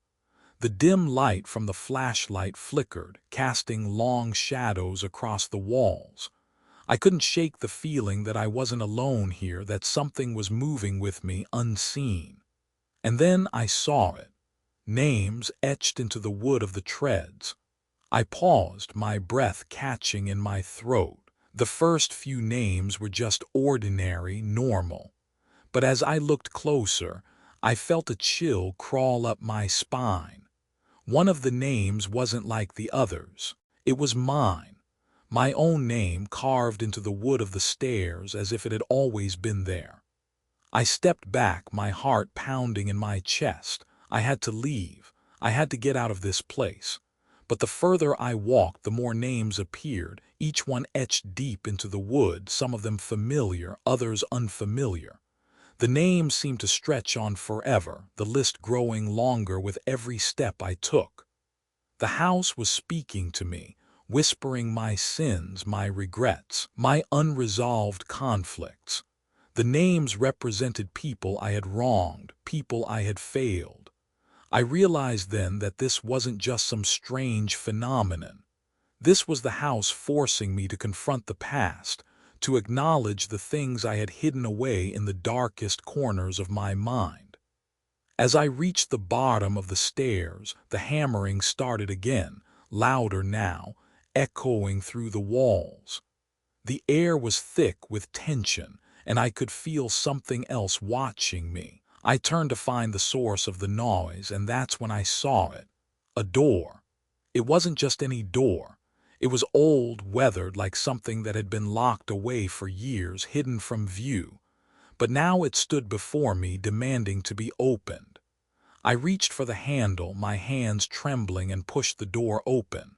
The dim light from the flashlight flickered, casting long shadows across the walls. I couldn't shake the feeling that I wasn't alone here, that something was moving with me unseen. And then I saw it. Names etched into the wood of the treads. I paused, my breath catching in my throat. The first few names were just ordinary, normal. But as I looked closer, I felt a chill crawl up my spine. One of the names wasn't like the others. It was mine. My own name carved into the wood of the stairs as if it had always been there. I stepped back, my heart pounding in my chest. I had to leave. I had to get out of this place. But the further I walked, the more names appeared, each one etched deep into the wood, some of them familiar, others unfamiliar. The names seemed to stretch on forever, the list growing longer with every step I took. The house was speaking to me, whispering my sins, my regrets, my unresolved conflicts. The names represented people I had wronged, people I had failed. I realized then that this wasn't just some strange phenomenon. This was the house forcing me to confront the past, to acknowledge the things I had hidden away in the darkest corners of my mind. As I reached the bottom of the stairs, the hammering started again, louder now, echoing through the walls. The air was thick with tension, and I could feel something else watching me. I turned to find the source of the noise, and that's when I saw it. A door. It wasn't just any door. It was old, weathered, like something that had been locked away for years, hidden from view. But now it stood before me, demanding to be opened. I reached for the handle, my hands trembling, and pushed the door open.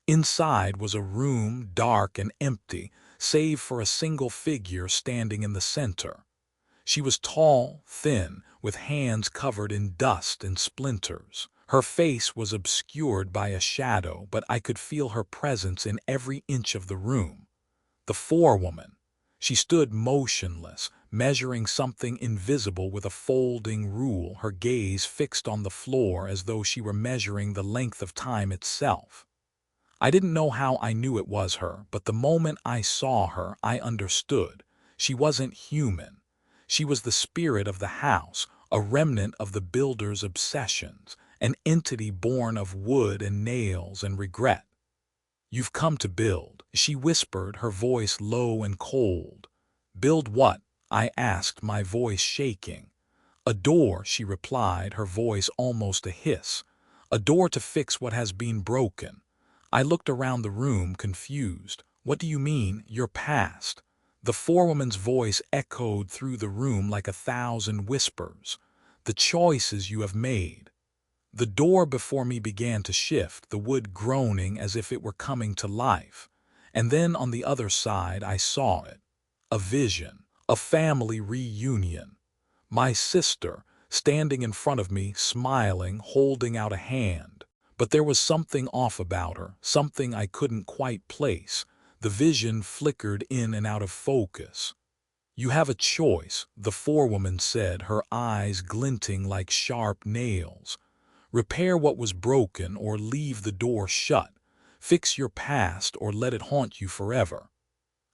Inside was a room, dark and empty, save for a single figure standing in the center. She was tall, thin, with hands covered in dust and splinters. Her face was obscured by a shadow, but I could feel her presence in every inch of the room. The forewoman. She stood motionless, measuring something invisible with a folding rule, her gaze fixed on the floor as though she were measuring the length of time itself. I didn't know how I knew it was her, but the moment I saw her, I understood. She wasn't human. She was the spirit of the house, a remnant of the builder's obsessions, an entity born of wood and nails and regret. "You've come to build," she whispered, her voice low and cold. "Build what?" I asked, my voice shaking. "A door," she replied, her voice almost a hiss. "A door to fix what has been broken." I looked around the room, confused. "What do you mean, your past?" The forewoman's voice echoed through the room like 1,000 whispers. "The choices you have made." The door before me began to shift, the wood groaning as if it were coming to life. And then on the other side I saw it. A vision, a family reunion. My sister, standing in front of me, smiling, holding out a hand. But there was something off about her, something I couldn't quite place. The vision flickered in and out of focus. "You have a choice," the forewoman said, her eyes glinting like sharp nails. "Repair what was broken or leave the door shut. Fix your past or let it haunt you forever."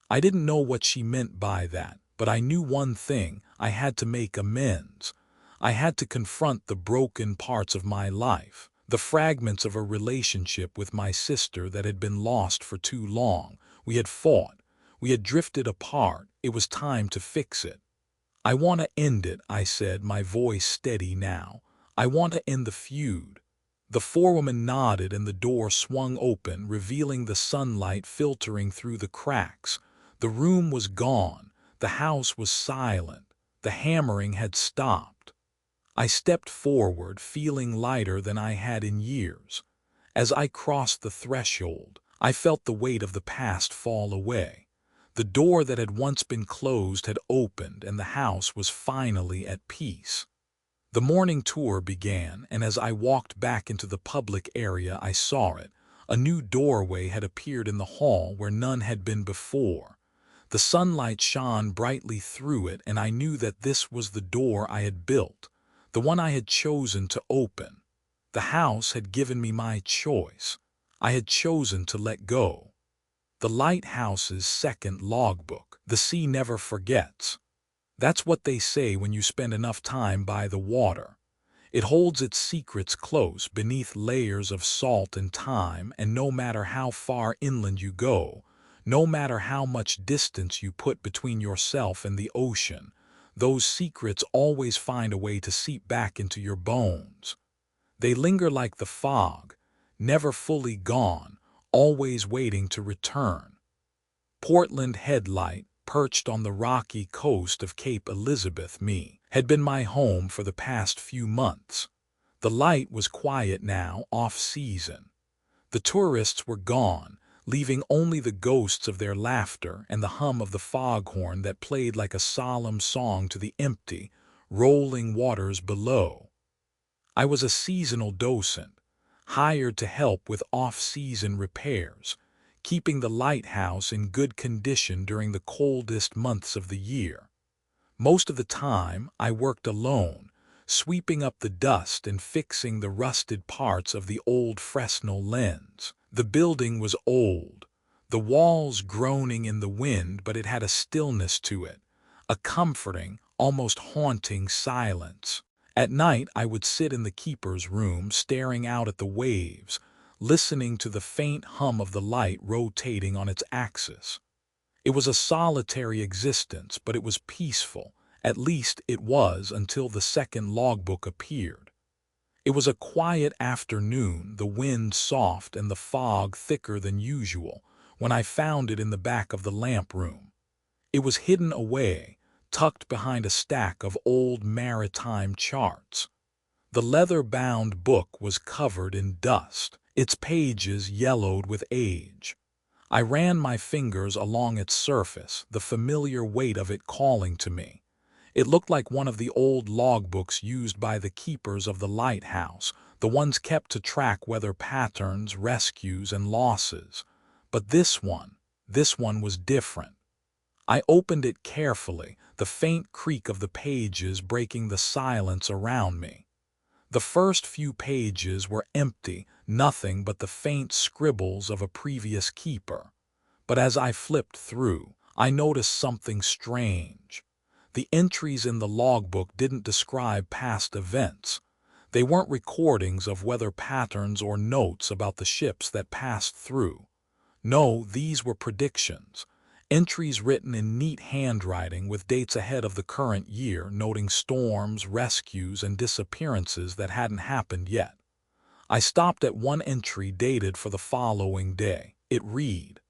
I didn't know what she meant by that, but I knew one thing: I had to make amends. I had to confront the broken parts of my life, the fragments of a relationship with my sister that had been lost for too long. We had fought. We had drifted apart. It was time to fix it. "I want to end it," I said, my voice steady now. "I want to end the feud." The forewoman nodded and the door swung open, revealing the sunlight filtering through the cracks. The room was gone. The house was silent. The hammering had stopped. I stepped forward, feeling lighter than I had in years. As I crossed the threshold, I felt the weight of the past fall away. The door that had once been closed had opened, and the house was finally at peace. The morning tour began, and as I walked back into the public area, I saw it. A new doorway had appeared in the hall where none had been before. The sunlight shone brightly through it, and I knew that this was the door I had built, the one I had chosen to open. The house had given me my choice. I had chosen to let go. The lighthouse's second logbook: "The sea never forgets." That's what they say when you spend enough time by the water. It holds its secrets close beneath layers of salt and time, and no matter how far inland you go, no matter how much distance you put between yourself and the ocean, those secrets always find a way to seep back into your bones. They linger like the fog, never fully gone, always waiting to return. Portland Headlight, perched on the rocky coast of Cape Elizabeth, had been my home for the past few months. The light was quiet now, off-season. The tourists were gone, leaving only the ghosts of their laughter and the hum of the foghorn that played like a solemn song to the empty, rolling waters below. I was a seasonal docent, hired to help with off-season repairs, keeping the lighthouse in good condition during the coldest months of the year. Most of the time, I worked alone, sweeping up the dust and fixing the rusted parts of the old Fresnel lens. The building was old, the walls groaning in the wind, but it had a stillness to it, a comforting, almost haunting silence. At night, I would sit in the keeper's room, staring out at the waves, listening to the faint hum of the light rotating on its axis. It was a solitary existence, but it was peaceful. At least it was until the second logbook appeared. It was a quiet afternoon, the wind soft and the fog thicker than usual, when I found it in the back of the lamp room. It was hidden away, tucked behind a stack of old maritime charts. The leather-bound book was covered in dust, its pages yellowed with age. I ran my fingers along its surface, the familiar weight of it calling to me. It looked like one of the old logbooks used by the keepers of the lighthouse, the ones kept to track weather patterns, rescues, and losses. But this one was different. I opened it carefully, the faint creak of the pages breaking the silence around me. The first few pages were empty, nothing but the faint scribbles of a previous keeper. But as I flipped through, I noticed something strange. The entries in the logbook didn't describe past events. They weren't recordings of weather patterns or notes about the ships that passed through. No, these were predictions. Entries written in neat handwriting with dates ahead of the current year, noting storms, rescues, and disappearances that hadn't happened yet. I stopped at one entry dated for the following day. It read,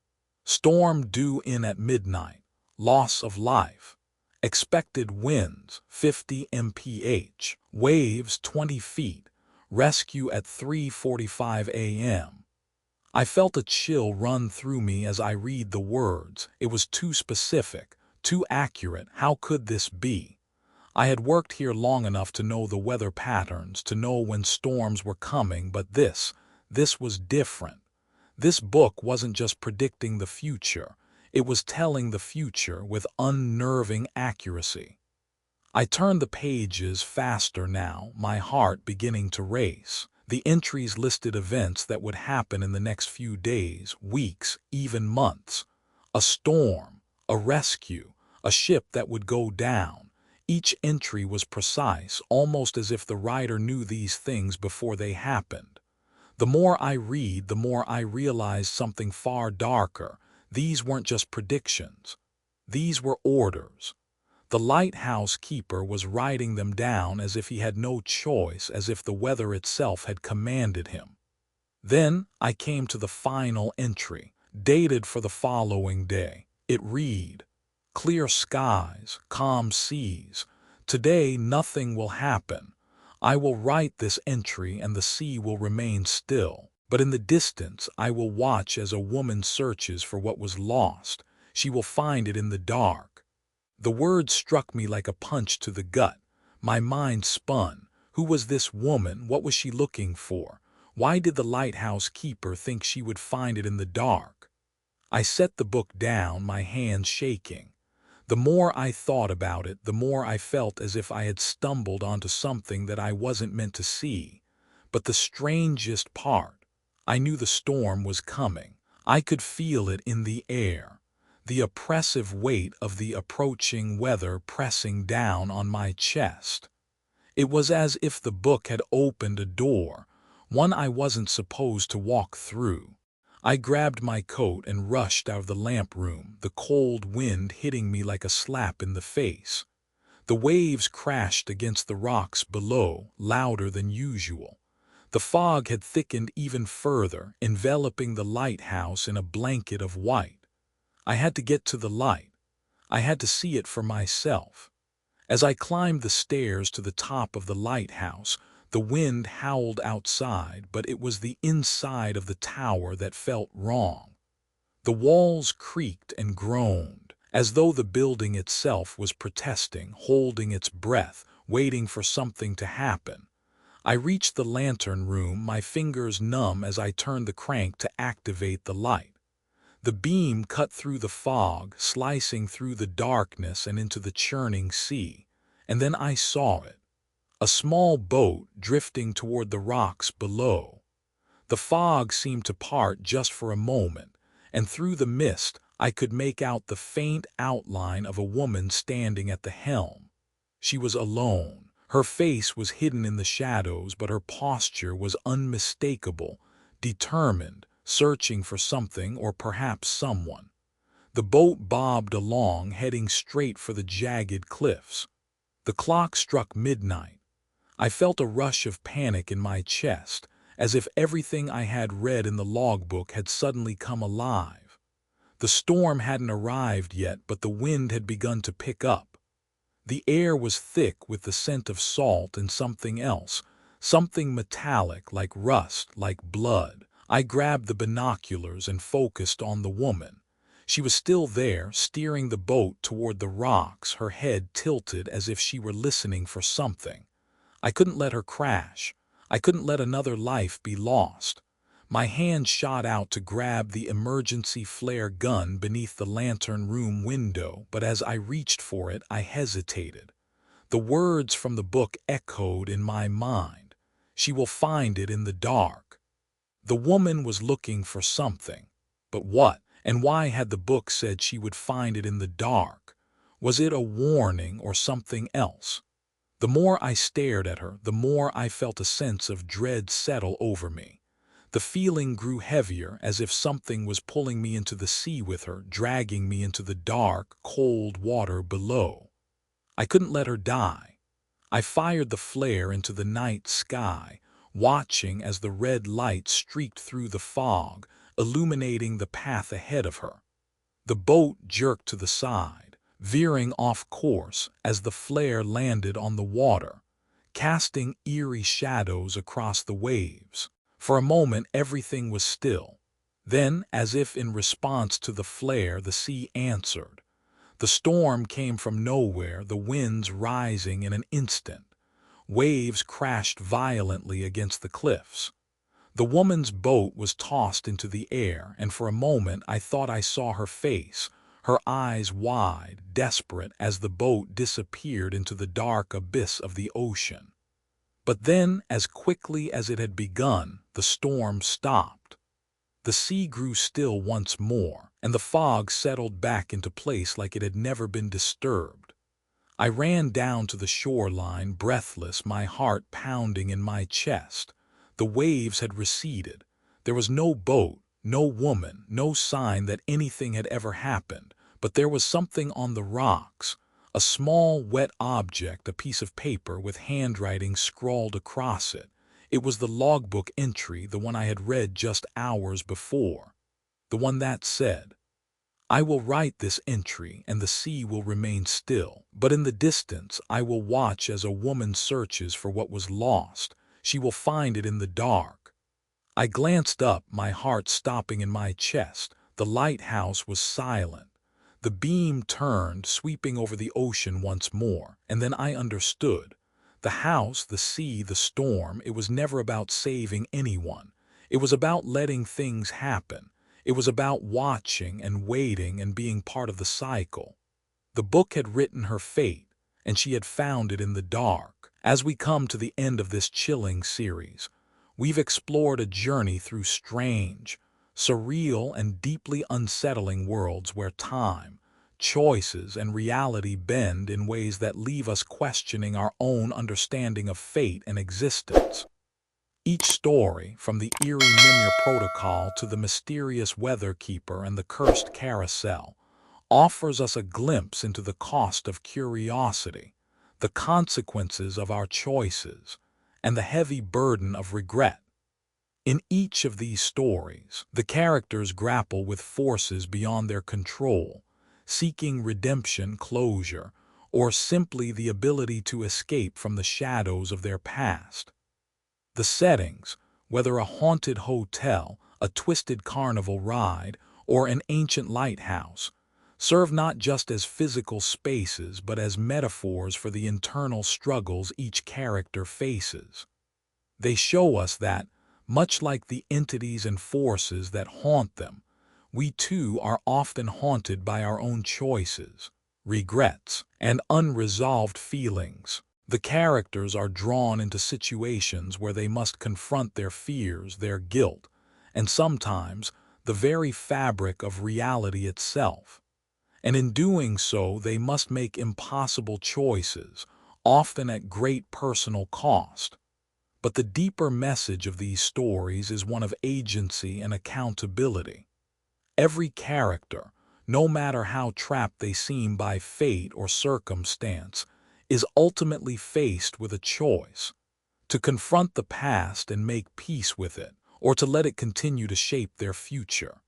"Storm due in at midnight. Loss of life. Expected winds 50 mph. Waves 20 feet. Rescue at 3:45 a.m." I felt a chill run through me as I read the words. It was too specific, too accurate. How could this be? I had worked here long enough to know the weather patterns, to know when storms were coming, but this was different. This book wasn't just predicting the future. It was telling the future with unnerving accuracy. I turned the pages faster now, my heart beginning to race. The entries listed events that would happen in the next few days, weeks, even months. A storm, a rescue, a ship that would go down. Each entry was precise, almost as if the writer knew these things before they happened. The more I read, the more I realize something far darker. These weren't just predictions. These were orders. The lighthouse keeper was writing them down as if he had no choice, as if the weather itself had commanded him. Then I came to the final entry, dated for the following day. It read, "Clear skies, calm seas. Today nothing will happen. I will write this entry and the sea will remain still. But in the distance I will watch as a woman searches for what was lost. She will find it in the dark." The words struck me like a punch to the gut. My mind spun. Who was this woman? What was she looking for? Why did the lighthouse keeper think she would find it in the dark? I set the book down, my hands shaking. The more I thought about it, the more I felt as if I had stumbled onto something that I wasn't meant to see. But the strangest part, I knew the storm was coming. I could feel it in the air. The oppressive weight of the approaching weather pressing down on my chest. It was as if the book had opened a door, one I wasn't supposed to walk through. I grabbed my coat and rushed out of the lamp room, the cold wind hitting me like a slap in the face. The waves crashed against the rocks below, louder than usual. The fog had thickened even further, enveloping the lighthouse in a blanket of white. I had to get to the light. I had to see it for myself. As I climbed the stairs to the top of the lighthouse, the wind howled outside, but it was the inside of the tower that felt wrong. The walls creaked and groaned, as though the building itself was protesting, holding its breath, waiting for something to happen. I reached the lantern room, my fingers numb as I turned the crank to activate the light. The beam cut through the fog, slicing through the darkness and into the churning sea. And then I saw it. A small boat drifting toward the rocks below. The fog seemed to part just for a moment, and through the mist I could make out the faint outline of a woman standing at the helm. She was alone. Her face was hidden in the shadows, but her posture was unmistakable, determined, searching for something or perhaps someone. The boat bobbed along, heading straight for the jagged cliffs. The clock struck midnight. I felt a rush of panic in my chest, as if everything I had read in the logbook had suddenly come alive. The storm hadn't arrived yet, but the wind had begun to pick up. The air was thick with the scent of salt and something else, something metallic like rust, like blood. I grabbed the binoculars and focused on the woman. She was still there, steering the boat toward the rocks, her head tilted as if she were listening for something. I couldn't let her crash. I couldn't let another life be lost. My hand shot out to grab the emergency flare gun beneath the lantern room window, but as I reached for it, I hesitated. The words from the book echoed in my mind. She will find it in the dark. The woman was looking for something. But what? And why had the book said she would find it in the dark? Was it a warning or something else? The more I stared at her, the more I felt a sense of dread settle over me. The feeling grew heavier, as if something was pulling me into the sea with her, dragging me into the dark, cold water below. I couldn't let her die. I fired the flare into the night sky, watching as the red light streaked through the fog, illuminating the path ahead of her. The boat jerked to the side, veering off course as the flare landed on the water, casting eerie shadows across the waves. For a moment everything was still. Then, as if in response to the flare, the sea answered. The storm came from nowhere, the winds rising in an instant. Waves crashed violently against the cliffs. The woman's boat was tossed into the air, and for a moment I thought I saw her face, her eyes wide, desperate, as the boat disappeared into the dark abyss of the ocean. But then, as quickly as it had begun, the storm stopped. The sea grew still once more, and the fog settled back into place like it had never been disturbed. I ran down to the shoreline, breathless, my heart pounding in my chest. The waves had receded. There was no boat, no woman, no sign that anything had ever happened, but there was something on the rocks. A small, wet object, a piece of paper with handwriting scrawled across it. It was the logbook entry, the one I had read just hours before. The one that said, "I will write this entry and the sea will remain still, but in the distance I will watch as a woman searches for what was lost. She will find it in the dark." I glanced up, my heart stopping in my chest. The lighthouse was silent. The beam turned, sweeping over the ocean once more, and then I understood. The house, the sea, the storm, it was never about saving anyone. It was about letting things happen. It was about watching and waiting and being part of the cycle. The book had written her fate, and she had found it in the dark. As we come to the end of this chilling series, we've explored a journey through strange, surreal, and deeply unsettling worlds where time, choices and reality bend in ways that leave us questioning our own understanding of fate and existence. Each story, from the eerie Mimir Protocol to the mysterious Weather Keeper and the Cursed Carousel, offers us a glimpse into the cost of curiosity, the consequences of our choices, and the heavy burden of regret. In each of these stories, the characters grapple with forces beyond their control, seeking redemption, closure, or simply the ability to escape from the shadows of their past. The settings, whether a haunted hotel, a twisted carnival ride, or an ancient lighthouse, serve not just as physical spaces but as metaphors for the internal struggles each character faces. They show us that, much like the entities and forces that haunt them, we too are often haunted by our own choices, regrets, and unresolved feelings. The characters are drawn into situations where they must confront their fears, their guilt, and sometimes the very fabric of reality itself. And in doing so, they must make impossible choices, often at great personal cost. But the deeper message of these stories is one of agency and accountability. Every character, no matter how trapped they seem by fate or circumstance, is ultimately faced with a choice: to confront the past and make peace with it, or to let it continue to shape their future.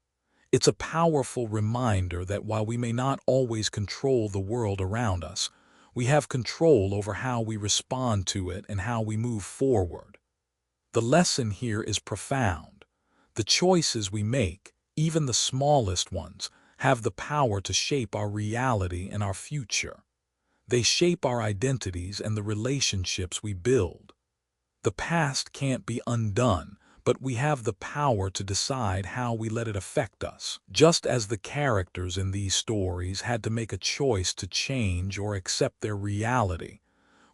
It's a powerful reminder that while we may not always control the world around us, we have control over how we respond to it and how we move forward. The lesson here is profound. The choices we make, even the smallest ones, have the power to shape our reality and our future. They shape our identities and the relationships we build. The past can't be undone, but we have the power to decide how we let it affect us. Just as the characters in these stories had to make a choice to change or accept their reality,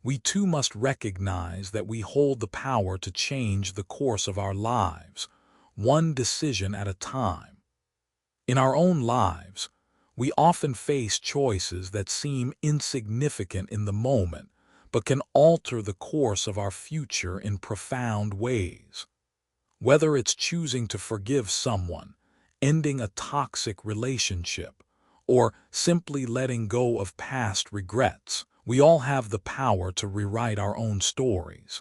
we too must recognize that we hold the power to change the course of our lives, one decision at a time. In our own lives, we often face choices that seem insignificant in the moment, but can alter the course of our future in profound ways. Whether it's choosing to forgive someone, ending a toxic relationship, or simply letting go of past regrets, we all have the power to rewrite our own stories.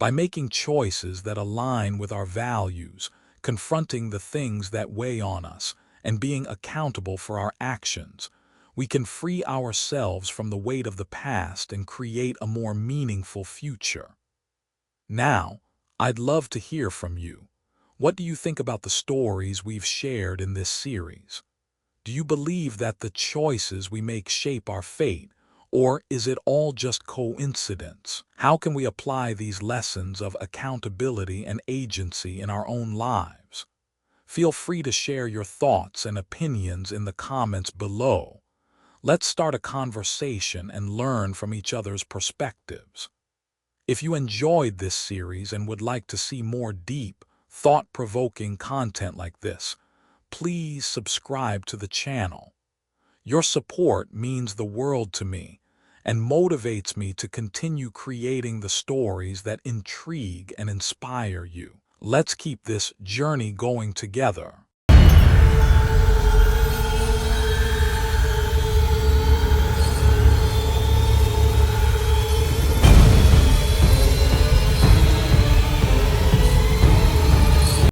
By making choices that align with our values, confronting the things that weigh on us, and being accountable for our actions, we can free ourselves from the weight of the past and create a more meaningful future. Now, I'd love to hear from you. What do you think about the stories we've shared in this series? Do you believe that the choices we make shape our fate, or is it all just coincidence? How can we apply these lessons of accountability and agency in our own lives? Feel free to share your thoughts and opinions in the comments below. Let's start a conversation and learn from each other's perspectives. If you enjoyed this series and would like to see more deep, thought-provoking content like this, please subscribe to the channel. Your support means the world to me and motivates me to continue creating the stories that intrigue and inspire you. Let's keep this journey going together.